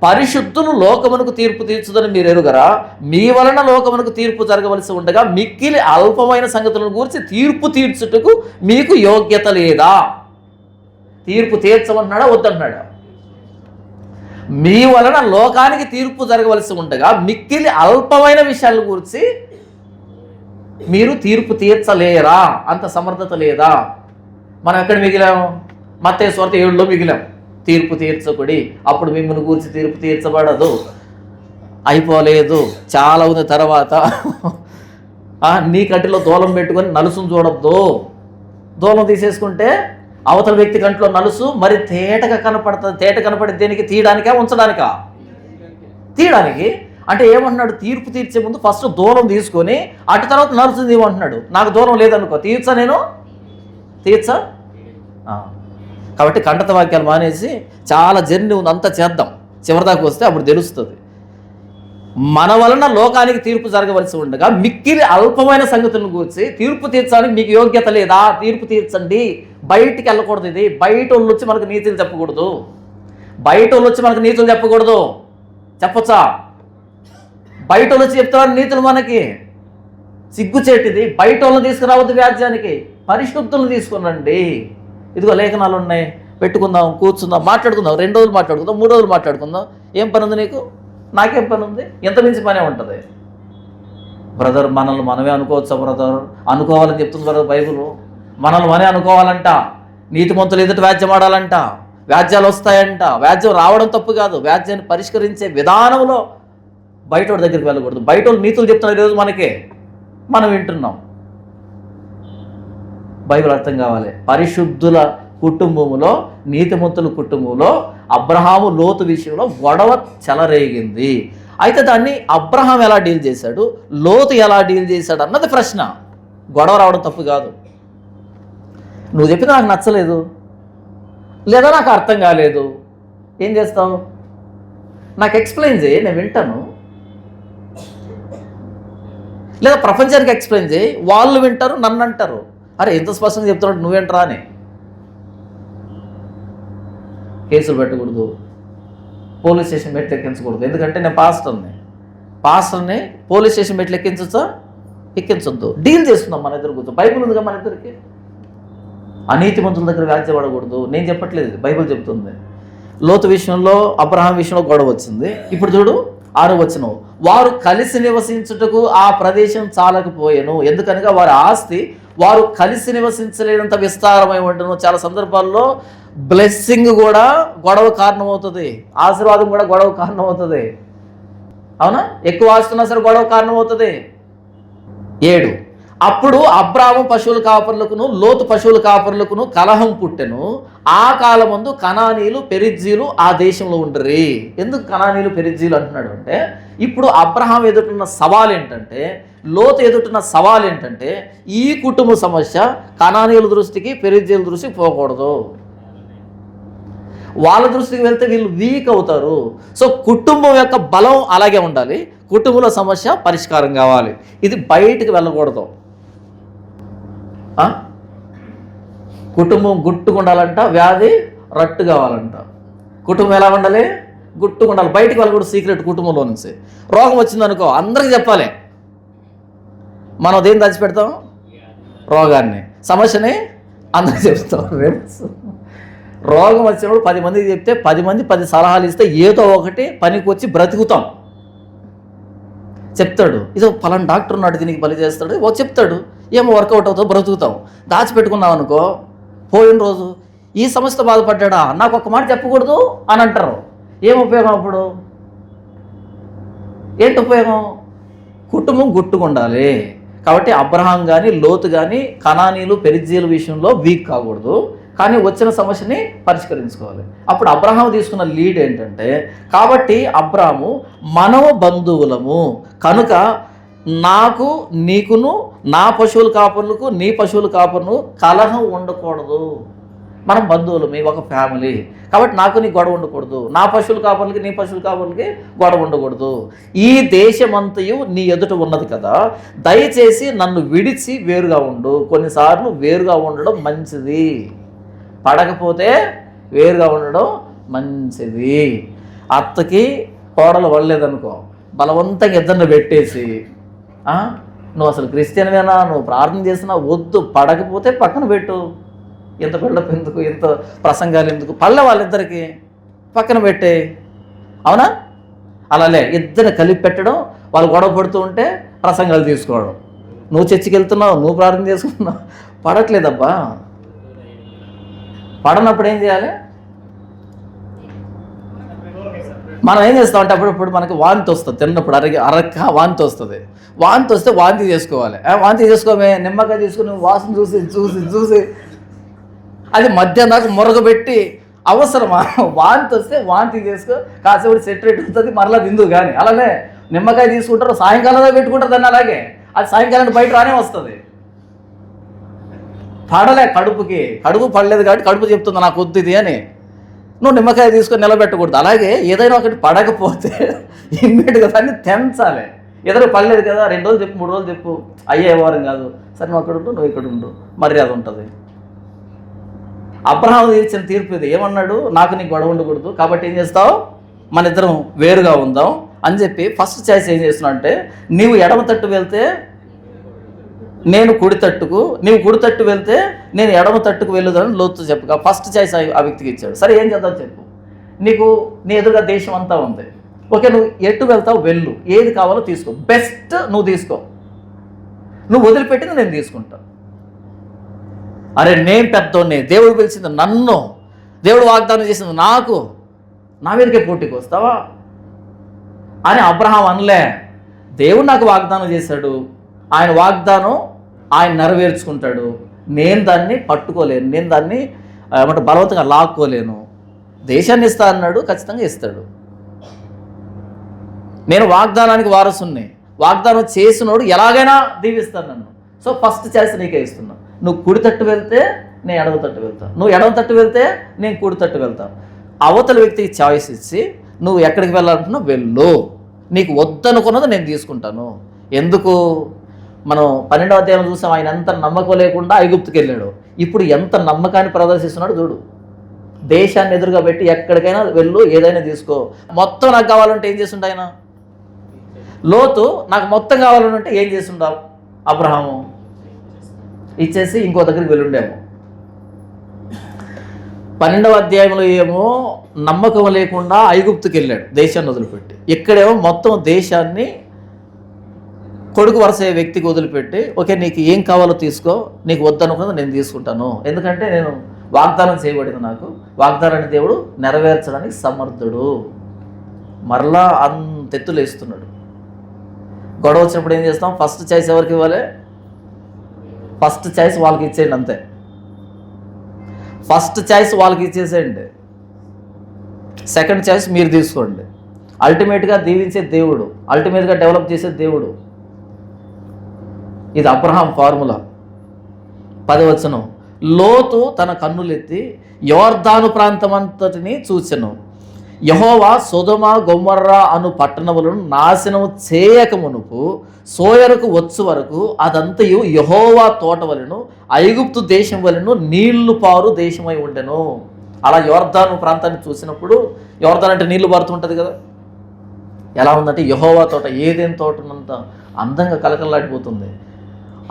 S1: పరిశుద్ధులు లోకమునకు తీర్పు తీర్చుదని మీరు ఎరుగరా? మీ వలన లోకమునకు తీర్పు జరగవలసి ఉండగా మిక్కిలి అల్పమైన సంగతులను గురించి తీర్పు తీర్చుటకు మీకు యోగ్యత లేదా? తీర్పు తీర్చమన్నాడా వద్దన్నాడా? మీ వలన లోకానికి తీర్పు జరగవలసి ఉండగా మిక్కిలి అల్పమైన విషయాల గురించి మీరు తీర్పు తీర్చలేరా? అంత సమర్థత లేదా? మనం ఎక్కడ మిగిలాము? మత్తయి సువార్త 7లో మిగిలాం. తీర్పు తీర్చకుడి, అప్పుడు మిమ్మల్ని గురించి తీర్పు తీర్చబడదు. అయిపోలేదు, చాలా ఉంది. తర్వాత నీ కంటిలో దూలం పెట్టుకొని నలుసును చూడొద్దు. దూలం తీసేసుకుంటే అవతల వ్యక్తి కంటిలో నలుసు మరి తేటగా కనపడుతుంది. తేట కనపడి దేనికి? తీయడానికా ఉంచడానికా? తీయడానికి. అంటే ఏమంటున్నాడు? తీర్పు తీర్చే ముందు ఫస్ట్ దూరం తీసుకొని అటు తర్వాత నలుసుంది ఏమంటున్నాడు? నాకు దూరం లేదనుకో, తీర్చా నేను? తీర్చా? కాబట్టి కంటత వాక్యాలు మానేసి చాలా జర్నీ ఉంది, అంతా చేద్దాం. చివరిదాకా వస్తే అప్పుడు తెలుస్తుంది. మన వలన లోకానికి తీర్పు జరగవలసి ఉండగా మిక్కిలి అల్పమైన సంగతులను గురించి తీర్పు తీర్చడానికి మీకు యోగ్యత లేదా? తీర్పు తీర్చండి. బయటికి వెళ్ళకూడదు. ఇది బయట వాళ్ళు వచ్చి మనకు నీతులు చెప్పకూడదు. బయట వాళ్ళు వచ్చి మనకు నీతులు చెప్పకూడదు. చెప్పొచ్చా? బయట వాళ్ళు వచ్చి చెప్తున్నారు నీతులు, మనకి సిగ్గుచేటిది. బయట వాళ్ళని తీసుకురావద్దు వ్యాజ్యానికి, పరిశుద్ధులను తీసుకురండి. ఇదిగో లేఖనాలు ఉన్నాయి, పెట్టుకుందాం, కూర్చుందాం, మాట్లాడుకుందాం. 2 రోజులు మాట్లాడుకుందాం, 3 రోజులు మాట్లాడుకుందాం. ఏం పని ఉంది నీకు? నాకేం పని ఉంది? ఎంత మించి పనే ఉంటుంది. బ్రదర్, మనల్ని మనమే అనుకోవచ్చా బ్రదర్? అనుకోవాలని చెప్తుంది బ్రదర్ బైబుల్. మనల్ని మనమే అనుకోవాలంట. నీతిమంతులు ఎదుట వ్యాజ్యం ఆడాలంట. వ్యాజ్యాలు వస్తాయంట. వ్యాజ్యం రావడం తప్పు కాదు, వ్యాజ్యాన్ని పరిష్కరించే విధానంలో బయట వాడి దగ్గరికి వెళ్ళకూడదు. బయట వాళ్ళు నీతులు చెప్తున్నారు ఈరోజు మనకే, మనం వింటున్నాం. బైబిల్ అర్థం కావాలి. పరిశుద్ధుల కుటుంబములో, నీతిమంతుల కుటుంబంలో అబ్రహాము లోతు విషయంలో గొడవ చెలరేగింది. అయితే దాన్ని అబ్రహాం ఎలా డీల్ చేశాడు, లోతు ఎలా డీల్ చేశాడు అన్నది ప్రశ్న. గొడవ రావడం తప్పు కాదు. నువ్వు చెప్పిన నాకు నచ్చలేదు, లేదా నాకు అర్థం కాలేదు, ఏం చేస్తావు? నాకు ఎక్స్ప్లెయిన్ చేయి, నేను వింటాను. లేదా ప్రపంచానికి ఎక్స్ప్లెయిన్ చేయి, వాళ్ళు వింటారు, నన్ను అంటారు, అరే ఎంత స్పష్టంగా చెప్తున్నాడు నువ్వేంట్రా అని. కేసులు పెట్టకూడదు, పోలీస్ స్టేషన్ మెట్లు ఎక్కించకూడదు. ఎందుకంటే నేను పాస్టర్ని పోలీస్ స్టేషన్ మెట్లు ఎక్కించొచ్చా? ఎక్కించొద్దు. డీల్ చేస్తున్నాం మన ఇద్దరు కూర్చో. బైబిల్ ఉందిగా మన ఇద్దరికి. అనీతిమంతుల దగ్గర వ్యాజ్యపడకూడదు. నేను చెప్పట్లేదు, బైబిల్ చెప్తుంది. లోతు విషయంలో, అబ్రహాం విషయంలో గొడవ వచ్చింది. ఇప్పుడు చూడు 6వ వచనం, వారు కలిసి నివసించుటకు ఆ ప్రదేశం చాలకపోయెను, ఎందుకనగా వారి ఆస్తి వారు కలిసి నివసించలేనంత విస్తారమై ఉండను. చాలా సందర్భాల్లో బ్లెస్సింగ్ కూడా గొడవ కారణమవుతుంది, ఆశీర్వాదం కూడా గొడవ కారణమవుతుంది. అవునా? ఎక్కువ ఆస్తున్నా సరే గొడవ కారణమవుతుంది. 7, అప్పుడు అబ్రాము పశువుల కాపరులకును లోతు పశువుల కాపరులకును కలహం పుట్టెను. ఆ కాలమందు కనానీయులు పెరిజ్జీలు ఆ దేశంలో ఉండరు. ఎందుకు కనానీయులు పెరిజ్జీలు అంటున్నాడు అంటే, ఇప్పుడు అబ్రహాం ఎదుర్కొన్న సవాల్ ఏంటంటే, లోతు ఎదుర్కొన్న సవాల్ ఏంటంటే, ఈ కుటుంబ సమస్య కనానీయుల దృష్టికి పెరిజ్జీల దృష్టికి పోకూడదు. వాళ్ళ దృష్టికి వెళ్తే వీళ్ళు వీక్ అవుతారు. సో కుటుంబం యొక్క బలం అలాగే ఉండాలి, కుటుంబంలో సమస్య పరిష్కారం కావాలి. ఇది బయటికి వెళ్ళకూడదు. కుటుంబం గుట్టుగా ఉండాలంట, వ్యాధి రట్టు కావాలంట. కుటుంబం ఎలా ఉండాలి? గుట్టుగా ఉండాలి. బయటికి వెళ్ళకూడదు. సీక్రెట్ కుటుంబంలో నుంచి రోగం వచ్చిందనుకో అందరికి చెప్పాలి. మనం దేన్ని దాచిపెడతాం? రోగాన్ని, సమస్యని అందరికి చెప్తాం. రోగం వచ్చినప్పుడు 10 మందికి చెప్తే 10 మంది 10 సలహాలు ఇస్తే ఏదో ఒకటి పనికి వచ్చి బ్రతుకుతాం. చెప్తాడు, ఇదో పలానా డాక్టర్ ఉన్నాడు దీనికి బలి చేస్తాడు, ఓ చెప్తాడు, ఏమో వర్కౌట్ అవుతావు, బ్రతుకుతాం. దాచిపెట్టుకున్నాం అనుకో, పోయిన రోజు ఈ సమస్యతో బాధపడ్డా, నాకు ఒక్క మాట చెప్పకూడదు అని అంటారు. ఏం ఉపయోగం అప్పుడు? ఏంటి ఉపయోగం? కుటుంబం గుట్టుకుండాలి. కాబట్టి అబ్రహాం కానీ లోతు కానీ కనానీలు పెరిజ్జీల విషయంలో వీక్ కాకూడదు, కానీ వచ్చిన సమస్యని పరిష్కరించుకోవాలి. అప్పుడు అబ్రహాం తీసుకున్న లీడ్ ఏంటంటే, కాబట్టి అబ్రాము మనము బంధువులము కనుక నాకు నీకును నా పశువుల కాపరులకు నీ పశువుల కాపరును కలహం ఉండకూడదు. మనం బంధువులు, మీ ఒక ఫ్యామిలీ, కాబట్టి నాకు నీ గొడవ ఉండకూడదు, నా పశువుల కాపర్లకి నీ పశువుల కాపర్లకి గొడవ ఉండకూడదు. ఈ దేశమంతయు నీ ఎదుట ఉన్నది కదా, దయచేసి నన్ను విడిచి వేరుగా ఉండు. కొన్నిసార్లు వేరుగా ఉండడం మంచిది, పడకపోతే వేరుగా ఉండడం మంచిది. అత్తకి కోడలు పడలేదనుకో, బలవంతంగా ఇద్దరిని పెట్టేసి నువ్వు అసలు క్రిస్టియన్వేనా, నువ్వు ప్రార్థన చేసినా వద్దు, పడకపోతే పక్కన పెట్టు, ఇంత బిల్డప్ ఎందుకు, ఇంత ప్రసంగాలు ఎందుకు, పళ్ళ వాళ్ళిద్దరికి పక్కన పెట్టే. అవునా? అలాలే ఇద్దరిని కలిపి పెట్టడం, వాళ్ళు గొడవ పడుతూ ఉంటే ప్రసంగాలు తీసుకోవడం. నువ్వు చర్చికి వెళ్తున్నావు, నువ్వు ప్రార్థన చేసుకుంటున్నావు, పడట్లేదబ్బా. పడనప్పుడు ఏం చేయాలి? మనం ఏం చేస్తామంటే అప్పుడప్పుడు మనకి వాంతి వస్తుంది, తిన్నప్పుడు అరక్క వాంతి వస్తుంది. వాంతి వస్తే వాంతి చేసుకోవాలి. వాంతి చేసుకోమే, నిమ్మకాయ తీసుకుని వాసన చూసి చూసి చూసి అది మధ్యాహ్నం దాకా మురగబెట్టి అవసరమా? వాంతి వస్తే వాంతి చేసుకో, కాసేపు సెటరేట్ ఉంటుంది, మరలా తిందు. కానీ అలానే నిమ్మకాయ తీసుకుంటారు, సాయంకాలంలో పెట్టుకుంటారు దాన్ని, అలాగే అది సాయంకాలం బయట రానే వస్తుంది. పడలే కడుపు పడలేదు కాబట్టి కడుపు చెప్తుంది నాకు వద్దు ఇది అని, నువ్వు నిమ్మకాయ తీసుకొని నిలబెట్టకూడదు. అలాగే ఏదైనా ఒకటి పడకపోతే ఇమ్మీడియట్గా దాన్ని తెంచాలి. ఏదైనా పడలేదు కదా, 2 రోజులు చెప్పు, 3 రోజులు చెప్పు, అయ్యే వారం కాదు, సరే నువ్వు అక్కడ ఉండు, నువ్వు ఇక్కడ ఉండు, మర్యాద ఉంటుంది. అబ్రహాము ఇచ్చిన తీర్పు ఇది. ఏమన్నాడు? నాకు నీకు గొడవ ఉండకూడదు, కాబట్టి ఏం చేస్తావు, మన ఇద్దరం వేరుగా ఉందాం అని చెప్పి ఫస్ట్ చాయిస్ ఏం చేస్తున్నావు అంటే, నీవు ఎడమ తట్టు వెళ్తే నేను కుడి తట్టుకు, నీవు కుడి తట్టు వెళ్తే నేను ఎడమ తట్టుకు వెళ్ళుదని లోతు చెప్పగా ఫస్ట్ చాయిస్ ఆ వ్యక్తికి ఇచ్చాడు. సరే ఏం చేద్దాం చెప్పు, నీకు నీ ఎదురుగా దేశం అంతా ఉంది, ఓకే నువ్వు ఎటు వెళ్తావు వెళ్ళు, ఏది కావాలో తీసుకో, బెస్ట్ నువ్వు తీసుకో, నువ్వు వదిలిపెట్టింది నేను తీసుకుంటా. అరే నేను పెద్దోడిని, దేవుడు పిలిచింది నన్ను, దేవుడు వాగ్దానం చేసింది నాకు, నా మీదకే పోటీకి వస్తావా అని అబ్రహాం అనలే. దేవుడు నాకు వాగ్దానం చేశాడు, ఆయన వాగ్దానం ఆయన నెరవేర్చుకుంటాడు, నేను దాన్ని పట్టుకోలేను, నేను దాన్ని ఏమంటే బలవంతంగా లాక్కోలేను. దేశాన్ని ఇస్తా అన్నాడు, ఖచ్చితంగా ఇస్తాడు. నేను వాగ్దానానికి వారసుని, వాగ్దానం చేసినోడు ఎలాగైనా దీవిస్తాను నన్ను. సో ఫస్ట్ చాయిస్ నీకే ఇస్తున్నా. నువ్వు కుడి తట్టు వెళ్తే నేను ఎడమ తట్టు వెళ్తాను, నువ్వు ఎడమ తట్టు వెళ్తే నేను కుడి తట్టు వెళ్తాను. అవతల వ్యక్తికి చాయిస్ ఇచ్చి నువ్వు ఎక్కడికి వెళ్ళాలంటున్నావు వెళ్ళు, నీకు వద్దనుకున్నది నేను తీసుకుంటాను. ఎందుకు? మనం 12వ అధ్యాయం చూసాం, ఆయన ఎంత నమ్మకం లేకుండా ఐగుప్తుకి వెళ్ళాడు, ఇప్పుడు ఎంత నమ్మకాన్ని ప్రదర్శిస్తున్నాడు చూడు. దేశాన్ని ఎదురుగా పెట్టి ఎక్కడికైనా వెళ్ళు, ఏదైనా తీసుకో, మొత్తం నాకు కావాలంటే ఏం చేస్తుండే ఆయన? లోతు నాకు మొత్తం కావాలంటే ఏం చేస్తుండావు? అబ్రహాము ఇచ్చేసి ఇంకో దగ్గరికి వెళ్ళుండేమో. 12వ అధ్యాయంలో ఏమో నమ్మకం లేకుండా ఐగుప్తుకి వెళ్ళాడు దేశాన్ని వదిలిపెట్టి, ఇక్కడేమో మొత్తం దేశాన్ని కొడుకు వరుస వ్యక్తికి వదిలిపెట్టి, ఓకే నీకు ఏం కావాలో తీసుకో, నీకు వద్దనుకున్నది నేను తీసుకుంటాను, ఎందుకంటే నేను వాగ్దానం చేయబడింది, నాకు వాగ్దానాన్ని దేవుడు నెరవేర్చడానికి సమర్థుడు. మరలా అంతెత్తులు వేస్తున్నాడు. గొడవ వచ్చినప్పుడు ఏం చేస్తాం? ఫస్ట్ చాయిస్ ఎవరికి ఇవ్వాలి? ఫస్ట్ చాయిస్ వాళ్ళకి ఇచ్చేయండి, అంతే. ఫస్ట్ చాయిస్ వాళ్ళకి ఇచ్చేసేయండి, సెకండ్ చాయిస్ మీరు తీసుకోండి. అల్టిమేట్గా దీవించే దేవుడు, అల్టిమేట్గా డెవలప్ చేసే దేవుడు. ఇది అబ్రహాం ఫార్ములా. 10వ వచనం, లోతు తన కన్నులెత్తి యోర్దాను ప్రాంతమంతటిని చూచెను, యెహోవా సొదొమ గొమొర్రా అను పట్టణములను నాశనము చేయకమునుపు సోయరుకు వచ్చు వరకు అదంతయు యెహోవా తోట వలెను ఐగుప్తు దేశం వలెను నీళ్లు పారు దేశమై ఉండెను. అలా యోర్దాను ప్రాంతాన్ని చూసినప్పుడు, యోర్దాన్ అంటే నీళ్లు పారుతుంటుంది కదా, ఎలా ఉందంటే యెహోవా తోట, ఏదేం తోట ఉన్నంత అందంగా కలకల్లాడిపోతుంది.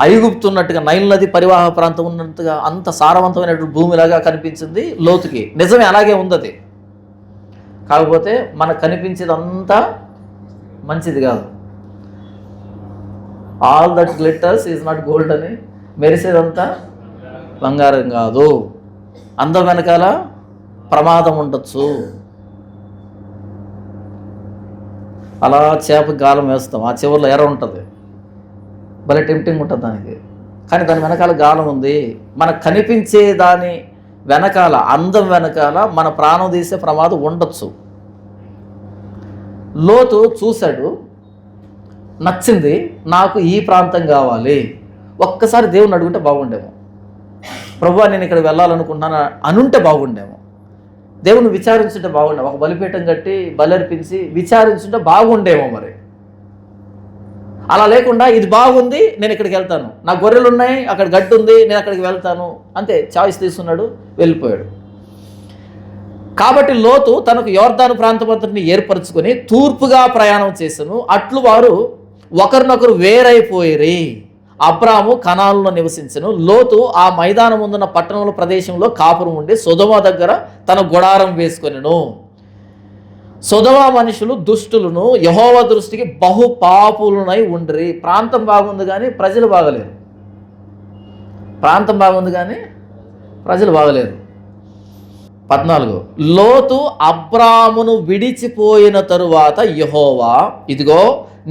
S1: ఐగుప్తు ఉన్నట్టుగా, నైల్ నది పరివాహ ప్రాంతం ఉన్నట్టుగా అంత సారవంతమైనటువంటి భూమిలాగా కనిపించింది లోతుకి. నిజమే, అలాగే ఉంది అది. కాకపోతే మనకు కనిపించేది అంతా మంచిది కాదు. All that glitters is not gold అని, మెరిసేదంతా బంగారం కాదు. అందం వెనకాల ప్రమాదం ఉండొచ్చు. అలా చేప గాలం వేస్తాం, ఆ చివరిలో ఎర్ర ఉంటుంది, భలే టెంప్టింగ్ ఉంటుంది దానికి. కానీ దాని వెనకాల గాలం ఉంది. మనకు కనిపించే దాని వెనకాల, అందం వెనకాల మన ప్రాణం తీసే ప్రమాదం ఉండొచ్చు. లోతు చూశాడు, నచ్చింది, నాకు ఈ ప్రాంతం కావాలి. ఒక్కసారి దేవుని అడుగుంటే బాగుండేమో. ప్రభువా నేను ఇక్కడ వెళ్ళాలనుకుంటున్నాను అనుంటే బాగుండేమో. దేవుని విచారించుంటే బాగుండేమో. ఒక బలిపీఠం కట్టి బలర్పించి విచారించుంటే బాగుండేమో. మరి అలా లేకుండా ఇది బాగుంది, నేను ఇక్కడికి వెళ్తాను, నా గొర్రెలు ఉన్నాయి, అక్కడ గడ్డి ఉంది, నేను అక్కడికి వెళ్తాను, అంతే చాయిస్ తీసుకున్నాడు, వెళ్ళిపోయాడు. కాబట్టి లోతు తనకు యోర్దాను ప్రాంతమంతటిని ఏర్పరచుకొని తూర్పుగా ప్రయాణం చేసెను. అట్లు వారు ఒకరినొకరు వేరైపోయిరి. అబ్రాము కనానులో నివసించెను. లోతు ఆ మైదానం ముందున్న పట్టణంలో ప్రదేశంలో కాపురం ఉండి సొదొమ దగ్గర తన గుడారం వేసుకొనెను. సొదొమ మనుషులు దుష్టులను, యెహోవా దృష్టికి బహు పాపులునై ఉండిరి. ప్రాంతం బాగుంది కానీ ప్రజలు బాగలేరు. ప్రాంతం బాగుంది కానీ ప్రజలు బాగలేరు. 14 లోతు అబ్రామును విడిచిపోయిన తరువాత యెహోవా, ఇదిగో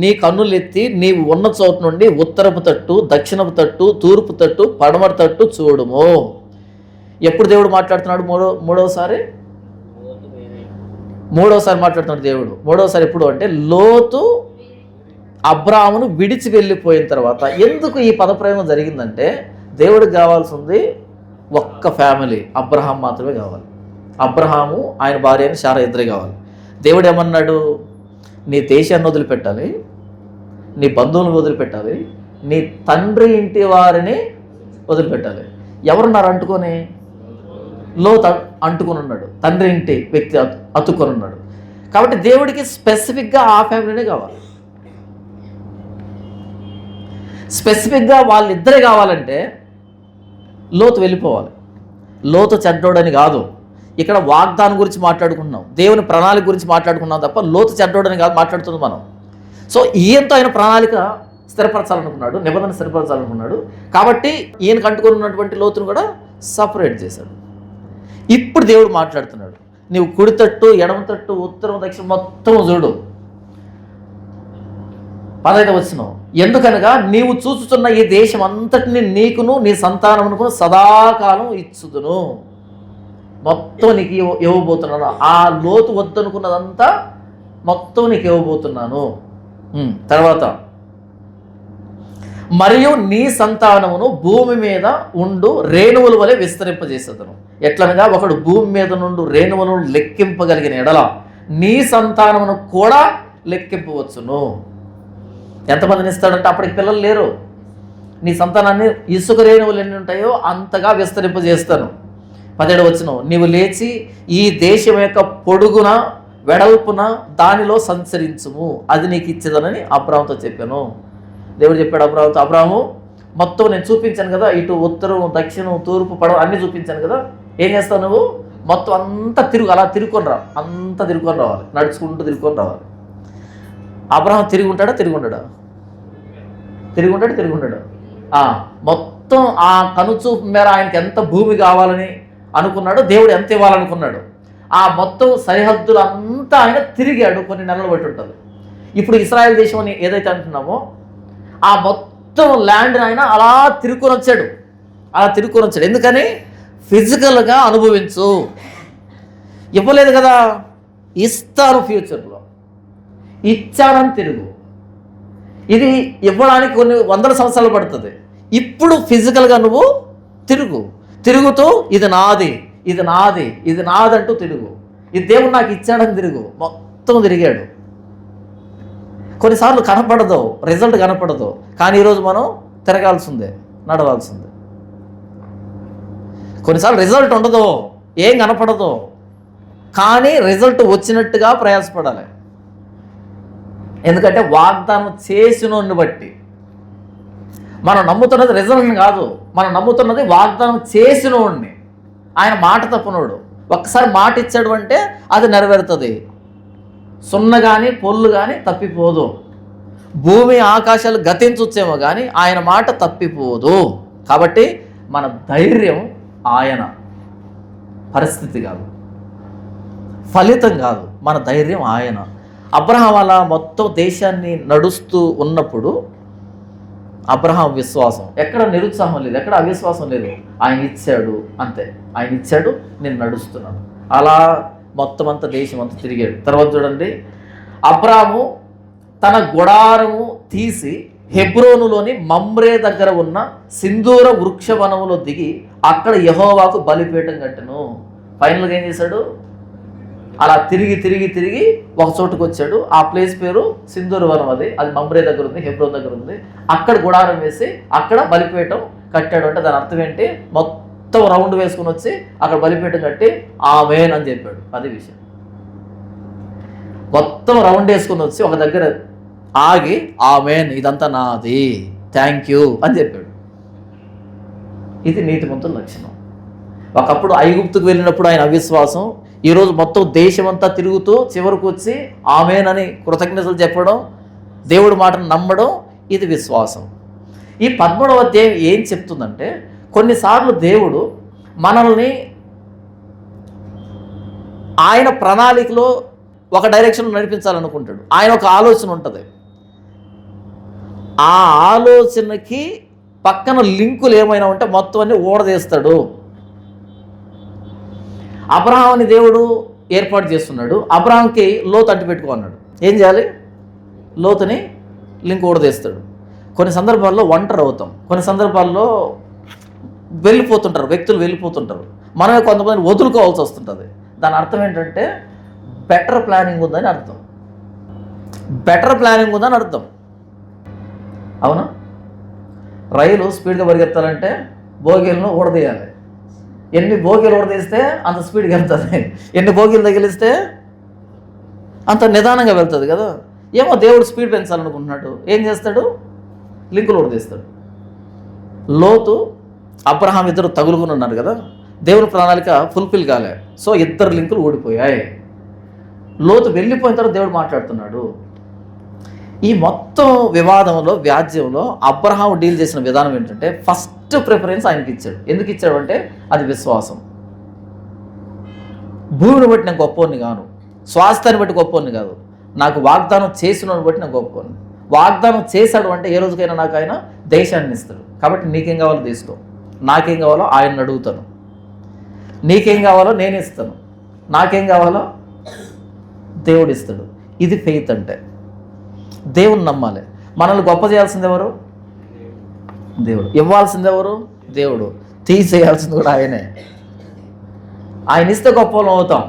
S1: నీ కన్నులెత్తి నీవు ఉన్న చోటు నుండి ఉత్తరపు తట్టు, దక్షిణపు తట్టు, తూర్పు తట్టు, పడమర తట్టు చూడుము. ఎప్పుడు దేవుడు మాట్లాడుతున్నాడు? మూడోసారి మాట్లాడుతున్నాడు దేవుడు. మూడోసారి ఎప్పుడు అంటే లోతు అబ్రామును విడిచి వెళ్ళిపోయిన తర్వాత. ఎందుకు ఈ పదప్రయోగం జరిగిందంటే దేవుడికి కావాల్సింది ఒక్క ఫ్యామిలీ, అబ్రహాం మాత్రమే కావాలి. అబ్రహాము, ఆయన భార్య అని శారా ఇద్దరే కావాలి. దేవుడు ఏమన్నాడు? నీ దేశాన్ని వదిలిపెట్టాలి, నీ బంధువులను వదిలిపెట్టాలి, నీ తండ్రి ఇంటి వారిని వదిలిపెట్టాలి. ఎవరున్నారు అంటుకొని? లోతు అంటుకొని ఉన్నాడు, తండ్రి ఇంటి వ్యక్తి అతుక్కొని ఉన్నాడు. కాబట్టి దేవుడికి స్పెసిఫిక్గా ఆ ఫ్యామిలీనే కావాలి. స్పెసిఫిక్గా వాళ్ళిద్దరే కావాలంటే లోతు వెళ్ళిపోవాలి. లోతు చెడ్డోడని కాదు, ఇక్కడ వాగ్దానం గురించి మాట్లాడుకుంటున్నాం, దేవుని ప్రణాళిక గురించి మాట్లాడుకున్నాం తప్ప లోతు చెడ్డోడని కాదు మాట్లాడుతుంది మనం. సో ఈయనతో ఆయన ప్రణాళిక స్థిరపరచాలనుకున్నాడు, నిబంధన స్థిరపరచాలనుకున్నాడు. కాబట్టి ఈయనకు అంటుకొని ఉన్నటువంటి లోతును కూడా సపరేట్ చేశాడు. ఇప్పుడు దేవుడు మాట్లాడుతున్నాడు, నీవు కుడి తట్టు, ఎడమ తట్టు, ఉత్తరం, దక్షిణం మొత్తం చూడు. 15వ వచనం, ఎందుకనగా నీవు చూచుతున్న ఈ దేశం అంతటిని నీకును నీ సంతానమునకు సదాకాలం ఇచ్చుదును. మొత్తం నీకు ఇవ్వబోతున్నాను. ఆ లోతు వద్దనుకున్నదంతా మొత్తం నీకు ఇవ్వబోతున్నాను. తర్వాత, మరియు నీ సంతానమును భూమి మీద ఉండు రేణువుల వలె విస్తరింపజేసేదను. ఎట్లనగా ఒకడు భూమి మీద నుండి రేణువులను లెక్కింపగలిగిన ఎడల నీ సంతానమును కూడా లెక్కింపవచ్చును. ఎంతమందిని ఇస్తాడంటే అప్పటికి పిల్లలు లేరు. నీ సంతానాన్ని ఇసుక రేణువులు ఎన్ని ఉంటాయో అంతగా విస్తరింపజేస్తాను. 17వ వచనం, నీవు లేచి ఈ దేశం యొక్క పొడుగున వెడల్పున దానిలో సంచరించుము, అది నీకు ఇచ్చేదనని అబ్రాముతో చెప్పాను. దేవుడు చెప్పాడు అబ్రాముతో, అబ్రాము మొత్తం నేను చూపించాను కదా, ఇటు ఉత్తరం, దక్షిణం, తూర్పు, పడవ అన్నీ చూపించాను కదా, ఏం చేస్తావు నువ్వు? మొత్తం అంతా అలా తిరుక్కొని రా, అంతా తిరుక్కొని రావాలి, నడుచుకుంటూ తిరుక్కొని రావాలి. అబ్రాహం తిరిగి ఉంటాడా? తిరిగి ఉంటాడు. మొత్తం ఆ కనుచూపు మేర ఆయనకి ఎంత భూమి కావాలని అనుకున్నాడు, దేవుడు ఎంత ఇవ్వాలనుకున్నాడు, ఆ మొత్తం సరిహద్దులు అంతా ఆయన తిరిగాడు. కొన్ని నెలలు బట్టి ఉంటుంది. ఇప్పుడు ఇశ్రాయేల్ దేశం అని ఏదైతే అంటున్నామో ఆ మొత్తం ల్యాండ్ ఆయన అలా తిరుక్కొని వచ్చాడు. ఎందుకని? ఫిజికల్గా అనుభవించు. ఇవ్వలేదు కదా, ఇస్తాను ఫ్యూచర్లో, ఇచ్చానని తిరుగు. ఇది ఇవ్వడానికి కొన్ని వందల సంవత్సరాలు పడుతుంది. ఇప్పుడు ఫిజికల్గా నువ్వు తిరుగుతూ ఇది నాది అంటూ తిరుగు. ఇది దేవుడు నాకు ఇచ్చాడని తిరుగు. మొత్తం తిరిగాడు. కొన్నిసార్లు కనపడదు, రిజల్ట్ కనపడదు, కానీ ఈరోజు మనం తిరగాల్సిందే, నడవాల్సిందే. కొన్నిసార్లు రిజల్ట్ ఉండదు, ఏం కనపడదు, కానీ రిజల్ట్ వచ్చినట్టుగా ప్రయాసపడాలి. ఎందుకంటే వాగ్దానం చేసినోడిని బట్టి మనం నమ్ముతున్నది రిజల్ట్ని కాదు, మనం నమ్ముతున్నది వాగ్దానం చేసినోడిని. ఆయన మాట తప్పనోడు. ఒక్కసారి మాట ఇచ్చాడు అంటే అది నెరవేరుతుంది. సున్న కానీ పొల్లు కానీ తప్పిపోదు. భూమి ఆకాశాలు గతించొచ్చేమో కానీ ఆయన మాట తప్పిపోదు. కాబట్టి మన ధైర్యం ఆయన. పరిస్థితి కాదు, ఫలితం కాదు, మన ధైర్యం ఆయన. అబ్రహాం అలా మొత్తం దేశాన్ని నడుస్తూ ఉన్నప్పుడు అబ్రహాం విశ్వాసం, ఎక్కడ నిరుత్సాహం లేదు, ఎక్కడ అవిశ్వాసం లేదు. ఆయన ఇచ్చాడు అంతే, ఆయన ఇచ్చాడు, నేను నడుస్తున్నాను. అలా మొత్తం అంతా దేశం అంతా తిరిగాడు. తర్వాత చూడండి, అబ్రాము తన గుడారము తీసి హెబ్రోనులోని మమ్రే దగ్గర ఉన్న సింధూర వృక్షవనములో దిగి అక్కడ యెహోవాకు బలిపీఠం కట్టెను. ఫైనల్గా ఏం చేశాడు? అలా తిరిగి తిరిగి తిరిగి ఒక చోటుకు వచ్చాడు. ఆ ప్లేస్ పేరు సింధూర వనం. అది మమ్రే దగ్గర ఉంది, హెబ్రోన్ దగ్గర ఉంది. అక్కడ గుడారం వేసి అక్కడ బలిపీఠం కట్టాడు. అంటే దాని అర్థం ఏంటి? మొత్తం రౌండ్ వేసుకుని వచ్చి అక్కడ బలిపీఠం కట్టి ఆమేన్ అని చెప్పాడు. అది విషయం. మొత్తం రౌండ్ వేసుకుని వచ్చి ఒక దగ్గర ఆగి ఆమేన్, ఇదంతా నాది, థ్యాంక్ యూ అని చెప్పాడు. ఇది నీతిమంతుల లక్షణం. ఒకప్పుడు ఐగుప్తుకు వెళ్ళినప్పుడు ఆయన అవిశ్వాసం, ఈరోజు మొత్తం దేశమంతా తిరుగుతూ చివరకు వచ్చి ఆమేన్ అని కృతజ్ఞతలు చెప్పడం, దేవుడి మాటను నమ్మడం, ఇది విశ్వాసం. ఈ 13వ అధ్యాయం ఏం చెప్తుందంటే, కొన్నిసార్లు దేవుడు మనల్ని ఆయన ప్రణాళికలో ఒక డైరెక్షన్లో నడిపించాలనుకుంటాడు. ఆయన ఒక ఆలోచన ఉంటుంది. ఆ ఆలోచనకి పక్కన లింకులు ఏమైనా ఉంటే మొత్తం అన్ని ఊడదీస్తాడు. అబ్రహాంని దేవుడు ఏర్పాటు చేస్తున్నాడు. అబ్రహాంకి లోతు అడ్డు పెట్టుకున్నాడు. ఏం చేయాలి? లోతుని లింక్ ఊడదీస్తాడు. కొన్ని సందర్భాల్లో ఒంటరి అవుతాం, కొన్ని సందర్భాల్లో వెళ్ళిపోతుంటారు, వ్యక్తులు వెళ్ళిపోతుంటారు, మనమే కొంతమంది వదులుకోవాల్సి వస్తుంటుంది. దాని అర్థం ఏంటంటే బెటర్ ప్లానింగ్ ఉందని అర్థం. బెటర్ ప్లానింగ్ ఉందని అర్థం. అవునా? రైలు స్పీడ్గా పరిగెత్తాలంటే బోగీలను ఊడదీయాలి. ఎన్ని బోగీలు ఊడదీస్తే అంత స్పీడ్గా వెళ్తుంది, ఎన్ని బోగీలు తగిలిస్తే అంత నిదానంగా వెళ్తుంది కదా. ఏమో దేవుడు స్పీడ్ పెంచాలనుకుంటున్నాడు, ఏం చేస్తాడు? లింకులు ఊడదీస్తాడు. లోతు అబ్రహాం ఇద్దరు తగులుకుని ఉన్నారు కదా, దేవుని ప్రణాళిక ఫుల్ఫిల్ కాలే, సో ఇద్దరు లింకులు ఊడిపోయాయి. లోతు వెళ్ళిపోయిన తర్వాత దేవుడు మాట్లాడుతున్నాడు. ఈ మొత్తం వివాదంలో, వ్యాజ్యంలో అబ్రహాం డీల్ చేసిన విధానం ఏంటంటే, ఫస్ట్ ప్రిఫరెన్స్ ఆయనకి ఇచ్చాడు. ఎందుకు ఇచ్చాడు అంటే అది విశ్వాసం. భూమిని బట్టి నేను గొప్పవాడిని కాను, స్వాస్థ్యాన్ని బట్టి గొప్పవాడిని కాదు, నాకు వాగ్దానం చేసిన బట్టి నేను గొప్పవాడిని. వాగ్దానం చేశాడు అంటే ఏ రోజుకైనా నాకు ఆయన దేశాన్ని ఇస్తాడు. కాబట్టి నీకేం కావాలో తీసుకో, నాకేం కావాలో ఆయన్ని అడుగుతాను, నీకేం కావాలో నేను ఇస్తాను, నాకేం కావాలో దేవుడు ఇస్తాడు. ఇది ఫెయిత్ అంటే. దేవుని నమ్మాలి. మనల్ని గొప్ప చేయాల్సింది ఎవరు? దేవుడు. ఇవ్వాల్సింది ఎవరు? దేవుడు. తీసేయాల్సింది కూడా ఆయనే. ఆయన ఇస్తే గొప్పలం అవుతాం.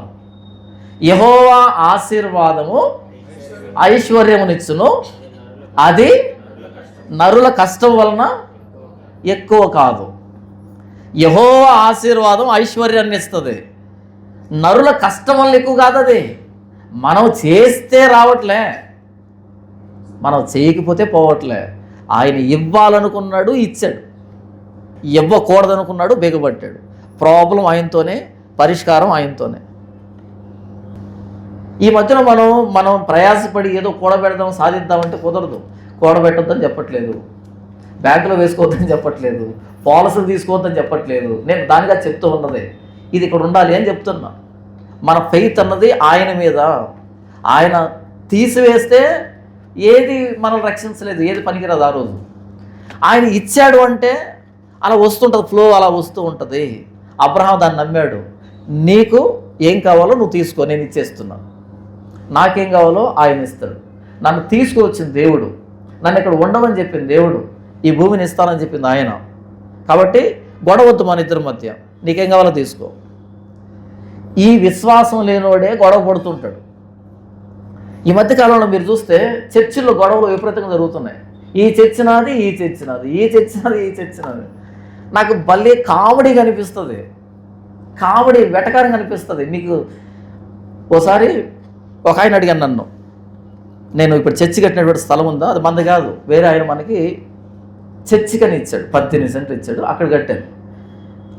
S1: యెహోవా ఆశీర్వాదము ఐశ్వర్యమునిచ్చును, అది నరుల కష్టం వలన ఎక్కువ కాదు. యెహోవా ఆశీర్వాదం ఐశ్వర్యాన్ని ఇస్తుంది, నరుల కష్టం వల్ల ఎక్కువ కాదు. అది మనం చేస్తే రావట్లే, మనం చేయకపోతే పోవట్లే. ఆయన ఇవ్వాలనుకున్నాడు, ఇచ్చాడు. ఇవ్వకూడదనుకున్నాడు, బిగబట్టాడు. ప్రాబ్లం ఆయనతోనే, పరిష్కారం ఆయనతోనే. ఈ మధ్యన మనం ప్రయాసపడి ఏదో కూడబెడదాం, సాధిద్దామంటే కుదరదు. కూడబెట్టొద్దని చెప్పట్లేదు, బ్యాంకులో వేసుకోవద్దని చెప్పట్లేదు, పాలసీలు తీసుకోవద్దని చెప్పట్లేదు. నేను దానిగా చెప్తూ ఉన్నది ఇది ఇక్కడ ఉండాలి అని చెప్తున్నా. మన ఫెయిత్ అన్నది ఆయన మీద. ఆయన తీసివేస్తే ఏది మనల్ని రక్షించలేదు, ఏది పనికిరాదు. ఆ రోజు ఆయన ఇచ్చాడు అంటే అలా వస్తుంటుంది, ఫ్లో అలా వస్తూ ఉంటుంది. అబ్రహాం దాన్ని నమ్మాడు. నీకు ఏం కావాలో నువ్వు తీసుకో, నేను ఇచ్చేస్తున్నా. నాకేం కావాలో ఆయన ఇస్తాడు. నన్ను తీసుకువచ్చిన దేవుడు, నన్ను ఇక్కడ ఉండమని చెప్పింది దేవుడు, ఈ భూమిని ఇస్తానని చెప్పింది ఆయన. కాబట్టి గొడవద్దు మన ఇద్దరి మధ్య, నీకేం కావాలో తీసుకో. ఈ విశ్వాసం లేనివాడే గొడవ పడుతుంటాడు. ఈ మధ్యకాలంలో మీరు చూస్తే చర్చిల్లో గొడవలు విపరీతంగా జరుగుతున్నాయి. ఈ చర్చి నాది, ఈ చర్చి నాది, ఈ చర్చి నాది, ఈ చర్చి నాది. నాకు భలే కామెడీగా అనిపిస్తుంది, కామెడీ వెటకారంగా అనిపిస్తుంది. మీకు ఓసారి ఒక ఆయన అడిగాను నన్ను, నేను ఇప్పుడు చర్చి కట్టినటువంటి స్థలం ఉందా, అది మంది కాదు, వేరే ఆయన మనకి చర్చికని ఇచ్చాడు, 18 సెంట్లు ఇచ్చాడు, అక్కడ కట్టాను.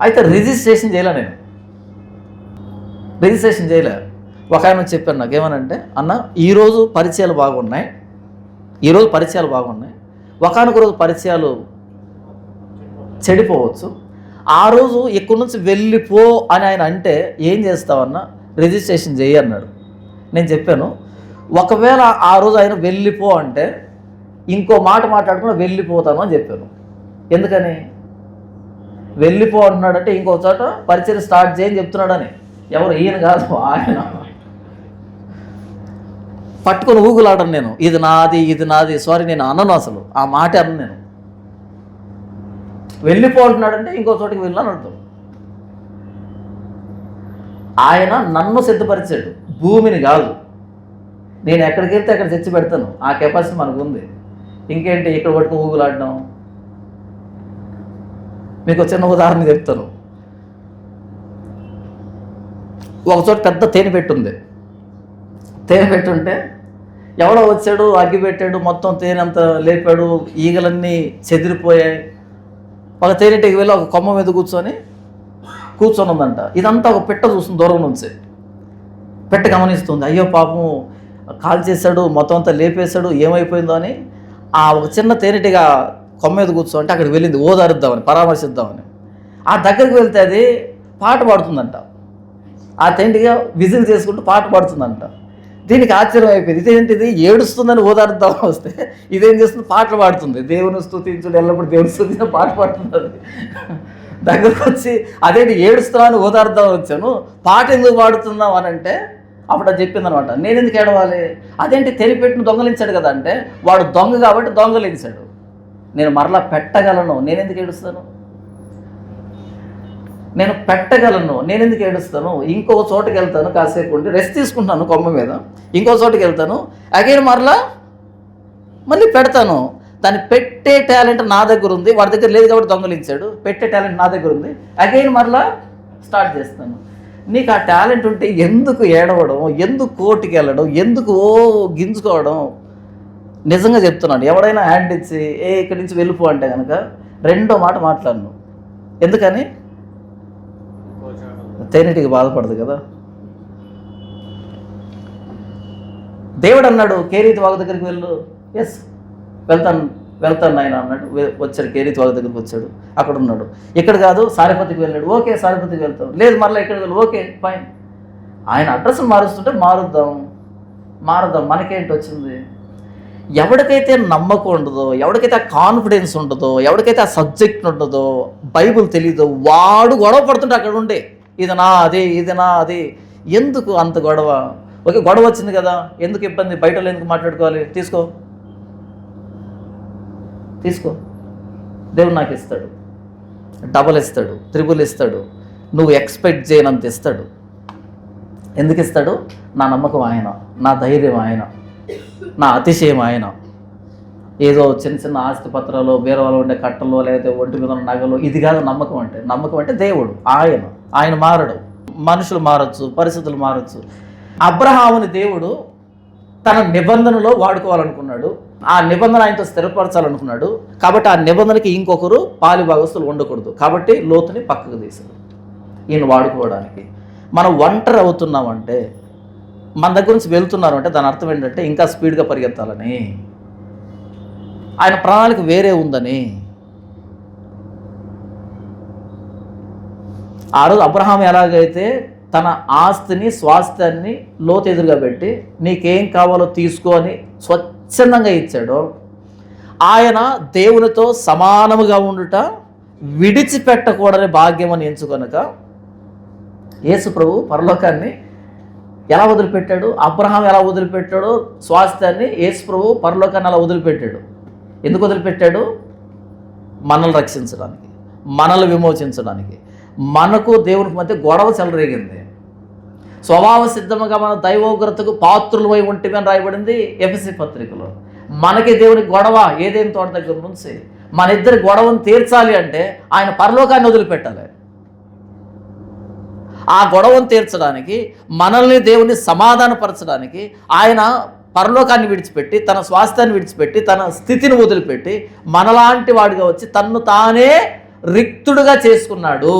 S1: అయితే రిజిస్ట్రేషన్ చేయలే, నేను రిజిస్ట్రేషన్ చేయలే. ఒక ఆయన చెప్పాను నాకు, ఏమనంటే, అన్న ఈరోజు పరిచయాలు బాగున్నాయి, ఈరోజు పరిచయాలు బాగున్నాయి, ఒకనొక రోజు పరిచయాలు చెడిపోవచ్చు, ఆ రోజు ఇక్కడి నుంచి వెళ్ళిపో అని ఆయన అంటే ఏం చేస్తావన్నా, రిజిస్ట్రేషన్ చేయి అన్నాడు. నేను చెప్పాను, ఒకవేళ ఆ రోజు ఆయన వెళ్ళిపో అంటే ఇంకో మాట మాట్లాడుకుని వెళ్ళిపోతాను అని చెప్పాను. ఎందుకని? వెళ్ళిపో అంటున్నాడంటే ఇంకో చోట పరిచయం స్టార్ట్ చేయని చెప్తున్నాడని. ఎవరు? ఈయన కాదు, ఆయన. పట్టుకొని ఊగులాడను నేను, ఇది నాది ఇది నాది. సారీ, నేను అనను, అసలు ఆ మాట అను. నేను వెళ్ళిపో అంటున్నాడంటే ఇంకో చోటికి వెళ్ళాను అర్థం. ఆయన నన్ను సిద్ధపరిచాడు, భూమిని కాదు. నేను ఎక్కడికి వెళ్తే అక్కడ తెచ్చి పెడతాను, ఆ కెపాసిటీ మనకు ఉంది. ఇంకేంటి ఇక్కడ పట్టుకుని ఊగులాడడం? మీకు చిన్న ఉదాహరణ చెప్తాను. ఒకచోట పెద్ద తేనె పెట్టుంది. తేనె పెట్టుంటే ఎవడో వచ్చాడు, అగ్గి పెట్టాడు, మొత్తం తేనె అంతా లేపాడు, ఈగలన్నీ చెదిరిపోయాయి. ఒక తేనెటికి వెళ్ళి ఒక కొమ్మ మీద కూర్చొని ఉందంట. ఇదంతా ఒక పిట్ట చూస్తుంది దూరం నుంచి. పిట్ట గమనిస్తుంది, అయ్యో పాపం కాల్ చేశాడు, మొత్తం అంతా లేపేశాడు, ఏమైపోయిందో అని. ఆ ఒక చిన్న తేనెటిగా కొమ్మ మీద కూర్చోంటే అక్కడికి వెళ్ళింది ఓదారుద్దామని, పరామర్శిద్దామని. ఆ దగ్గరికి వెళ్తే అది పాట పాడుతుందంట. ఆ తేనెటిగా విజిల్ చేసుకుంటూ పాట పాడుతుందంట. దీనికి ఆశ్చర్యం అయిపోయింది, ఇదేంటిది ఏడుస్తుందని ఓదారుద్దామని వస్తే ఇదేం చేస్తుంది, పాటలు పాడుతుంది. దేవుని స్తుతించుడు, ఎల్లప్పుడు దేవుని స్తుతించిన పాట పాడుతుంది. అది దగ్గరకు వచ్చి అదేంటి ఏడుస్తున్నాను ఓదారుద్దామని వచ్చాను, పాట ఎందుకు పాడుతున్నావు అని అంటే అప్పుడు అది చెప్పింది అనమాట. నేను ఎందుకు ఏడవాలి? అదేంటి తెలిపెట్టిన దొంగలించాడు కదా అంటే, వాడు దొంగ కాబట్టి దొంగలించాడు, నేను మరలా పెట్టగలను, నేను ఎందుకు ఏడుస్తాను? నేను పెట్టగలను, నేను ఎందుకు ఏడుస్తాను? ఇంకో చోటుకి వెళ్తాను, కాసేపు ఉండి రెస్ట్ తీసుకుంటాను కొమ్మ మీద, ఇంకో చోటుకి వెళ్తాను, అగైన్ మళ్ళీ పెడతాను. దాన్ని పెట్టే టాలెంట్ నా దగ్గర ఉంది, వాడి దగ్గర లేదు కాబట్టి దొంగలించాడు. పెట్టే టాలెంట్ నా దగ్గర ఉంది, అగైన్ మరలా స్టార్ట్ చేస్తాను. నీకు ఆ టాలెంట్ ఉంటే ఎందుకు ఏడవడం, ఎందుకు కోర్టుకి వెళ్ళడం, ఎందుకు గింజుకోవడం? నిజంగా చెప్తున్నాను, ఎవడైనా హ్యాండ్ ఇచ్చి ఇక్కడి నుంచి వెళ్ళిపో అంటే కనుక రెండో మాట మాట్లాడను. ఎందుకని? తేనెటికి బాధపడదు కదా. దేవుడు అన్నాడు, కేరీతి వాగు దగ్గరికి వెళ్ళు. ఎస్, వెళ్తాను ఆయన అన్నాడు. వచ్చాడు, కేరీతి వాగు దగ్గరికి వచ్చాడు, అక్కడ ఉన్నాడు. ఇక్కడ కాదు, సారెపతికి వెళ్ళాడు. ఓకే, సారెపతికి వెళ్తాం. లేదు, మరలా ఇక్కడ వెళ్ళు. Okay, fine. ఆయన అడ్రస్ మారుస్తుంటే మారుద్దాం, మనకేంటి వచ్చింది? ఎవరికైతే నమ్మకం ఉండదో, ఎవరికైతే ఆ కాన్ఫిడెన్స్ ఉండదో, ఎవరికైతే ఆ సబ్జెక్ట్ ఉండదో, బైబుల్ తెలీదో, వాడు గొడవ పడుతుంటే అక్కడ ఉండే ఇది నా అది. ఎందుకు అంత గొడవ? ఓకే, గొడవ వచ్చింది కదా, ఎందుకు ఇబ్బంది? బయటలో ఎందుకు మాట్లాడుకోవాలి? తీసుకో, దేవుడు నాకు ఇస్తాడు, డబల్ ఇస్తాడు, త్రిబుల్ ఇస్తాడు, నువ్వు ఎక్స్పెక్ట్ చేయనంత ఇస్తాడు. ఎందుకు ఇస్తాడు? నా నమ్మకం ఆయన, నా ధైర్యం ఆయన, నా అతిశయం ఆయన. ఏదో చిన్న ఆస్తి పత్రాలు, బీరువాలో ఉండే కట్టలో, లేకపోతే ఒంటి మీద ఉన్న నగలు, ఇది కాదు నమ్మకం అంటే. నమ్మకం అంటే దేవుడు, ఆయన మారడు. మనుషులు మారచ్చు, పరిస్థితులు మారచ్చు. అబ్రహాముని దేవుడు తన నిబంధనలో వాడుకోవాలనుకున్నాడు, ఆ నిబంధన ఆయనతో స్థిరపరచాలనుకున్నాడు. కాబట్టి ఆ నిబంధనకి ఇంకొకరు పాలిభాగస్తులు ఉండకూడదు. కాబట్టి లోతుని పక్కకు తీశాడు ఈయన వాడుకోవడానికి. మనం ఒంటరి అవుతున్నామంటే, మన దగ్గర నుంచి వెళ్తున్నారు అంటే దాని అర్థం ఏంటంటే ఇంకా స్పీడ్గా పరిగెత్తాలని, ఆయన ప్రణాళిక వేరే ఉందని. ఆ రోజు అబ్రహాం ఎలాగైతే తన ఆస్తిని, స్వాస్థ్యాన్ని లోతు ఎదురుగా పెట్టి నీకేం కావాలో తీసుకో అని స్వచ్ఛందంగా ఇచ్చాడో, ఆయన దేవునితో సమానముగా ఉండుట విడిచిపెట్టకూడని భాగ్యం అని ఎంచుకొనక యేసు ప్రభు పరలోకాన్ని ఎలా వదిలిపెట్టాడు? అబ్రహాం ఎలా వదిలిపెట్టాడో స్వాస్థ్యాన్ని యేసు ప్రభు పరలోకాన్ని అలా వదిలిపెట్టాడు. ఎందుకు వదిలిపెట్టాడు? మనల్ని రక్షించడానికి, మనల్ని విమోచించడానికి. మనకు దేవునికి మధ్య గొడవ చెలరేగింది. స్వభావ సిద్ధముగా మన దైవోగ్రతకు పాత్రులమై ఉంటిమని రాయబడింది ఎఫెసీ పత్రికలో. మనకి దేవునికి గొడవ ఏదేని తోట దగ్గర నుంచి. మన ఇద్దరి గొడవను తీర్చాలి అంటే ఆయన పరలోకాన్ని వదిలిపెట్టాలి. ఆ గొడవను తీర్చడానికి, మనల్ని దేవుని సమాధానపరచడానికి ఆయన పరలోకాన్ని విడిచిపెట్టి, తన స్వాస్థ్యాన్ని విడిచిపెట్టి, తన స్థితిని వదిలిపెట్టి మనలాంటి వాడిగా వచ్చి తన్ను తానే రిక్తుడుగా చేసుకున్నాడు.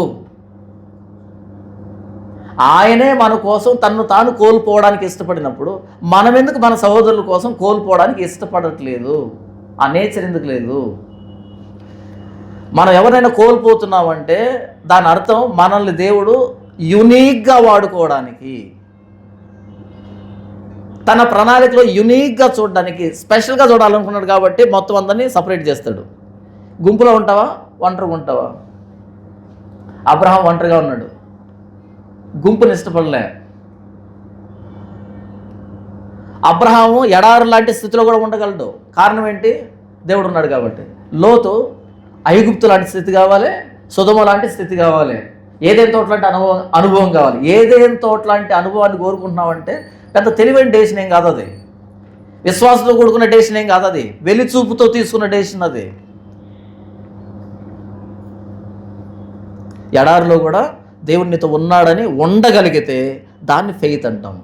S1: ఆయనే మన కోసం తన్ను తాను కోల్పోవడానికి ఇష్టపడినప్పుడు మనం ఎందుకు మన సహోదరుల కోసం కోల్పోవడానికి ఇష్టపడట్లేదు? ఆ నేచర్ ఎందుకు లేదు? మనం ఎవరైనా కోల్పోతున్నామంటే దాని అర్థం మనల్ని దేవుడు యునీక్గా వాడుకోవడానికి, తన ప్రణాళికలో యునీక్గా చూడడానికి, స్పెషల్గా చూడాలనుకున్నాడు కాబట్టి మొత్తం అందరినీ సపరేట్ చేస్తాడు. గుంపులో ఉంటావా, ఒంటరిగా ఉంటావా? అబ్రహాం ఒంటరిగా ఉన్నాడు, గుంపుని ఇష్టపడలే. అబ్రహాము ఎడారు లాంటి స్థితిలో కూడా ఉండగలడు. కారణం ఏంటి? దేవుడు ఉన్నాడు కాబట్టి. లోతు ఐగుప్తు లాంటి స్థితి కావాలి, సొదొమ లాంటి స్థితి కావాలి, ఏదైనా తోటలాంటి అనుభవం కావాలి. ఏదైనా తోటలాంటి అనుభవాన్ని కోరుకుంటున్నామంటే పెద్ద తెలివైన డెసిషన్ ఏం కాదు అది, విశ్వాసంతో కూడుకున్న డెసిషన్ ఏం కాదు అది, వెలిచూపుతో తీసుకున్న డెసిషన్ అది. ఎడారిలో కూడా దేవుడు నీతో ఉన్నాడని ఉండగలిగితే దాన్ని ఫెయిత్ అంటాం.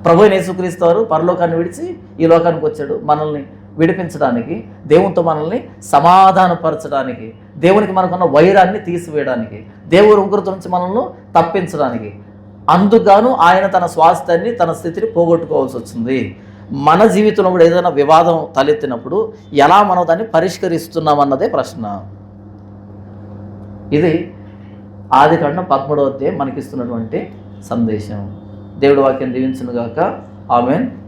S1: ప్రభువైన యేసుక్రీస్తు వారు పరలోకాన్ని విడిచి ఈ లోకానికి వచ్చాడు మనల్ని విడిపించడానికి, దేవునితో మనల్ని సమాధానపరచడానికి, దేవునికి మనకున్న వైరాన్ని తీసివేయడానికి, దేవుని ఉగ్రత నుంచి మనల్ని తప్పించడానికి. అందుకు ఆయన తన స్వాస్థ్యాన్ని, తన స్థితిని పోగొట్టుకోవాల్సి వచ్చింది. మన జీవితంలో కూడా ఏదైనా వివాదం తలెత్తినప్పుడు ఎలా మనం దాన్ని పరిష్కరిస్తున్నాం అన్నదే ప్రశ్న. ఇది ఆదికాండం 13వ అధ్యాయం మనకిస్తున్నటువంటి సందేశం. దేవుడి వాక్యం దీవించును గాక. ఆమేన్.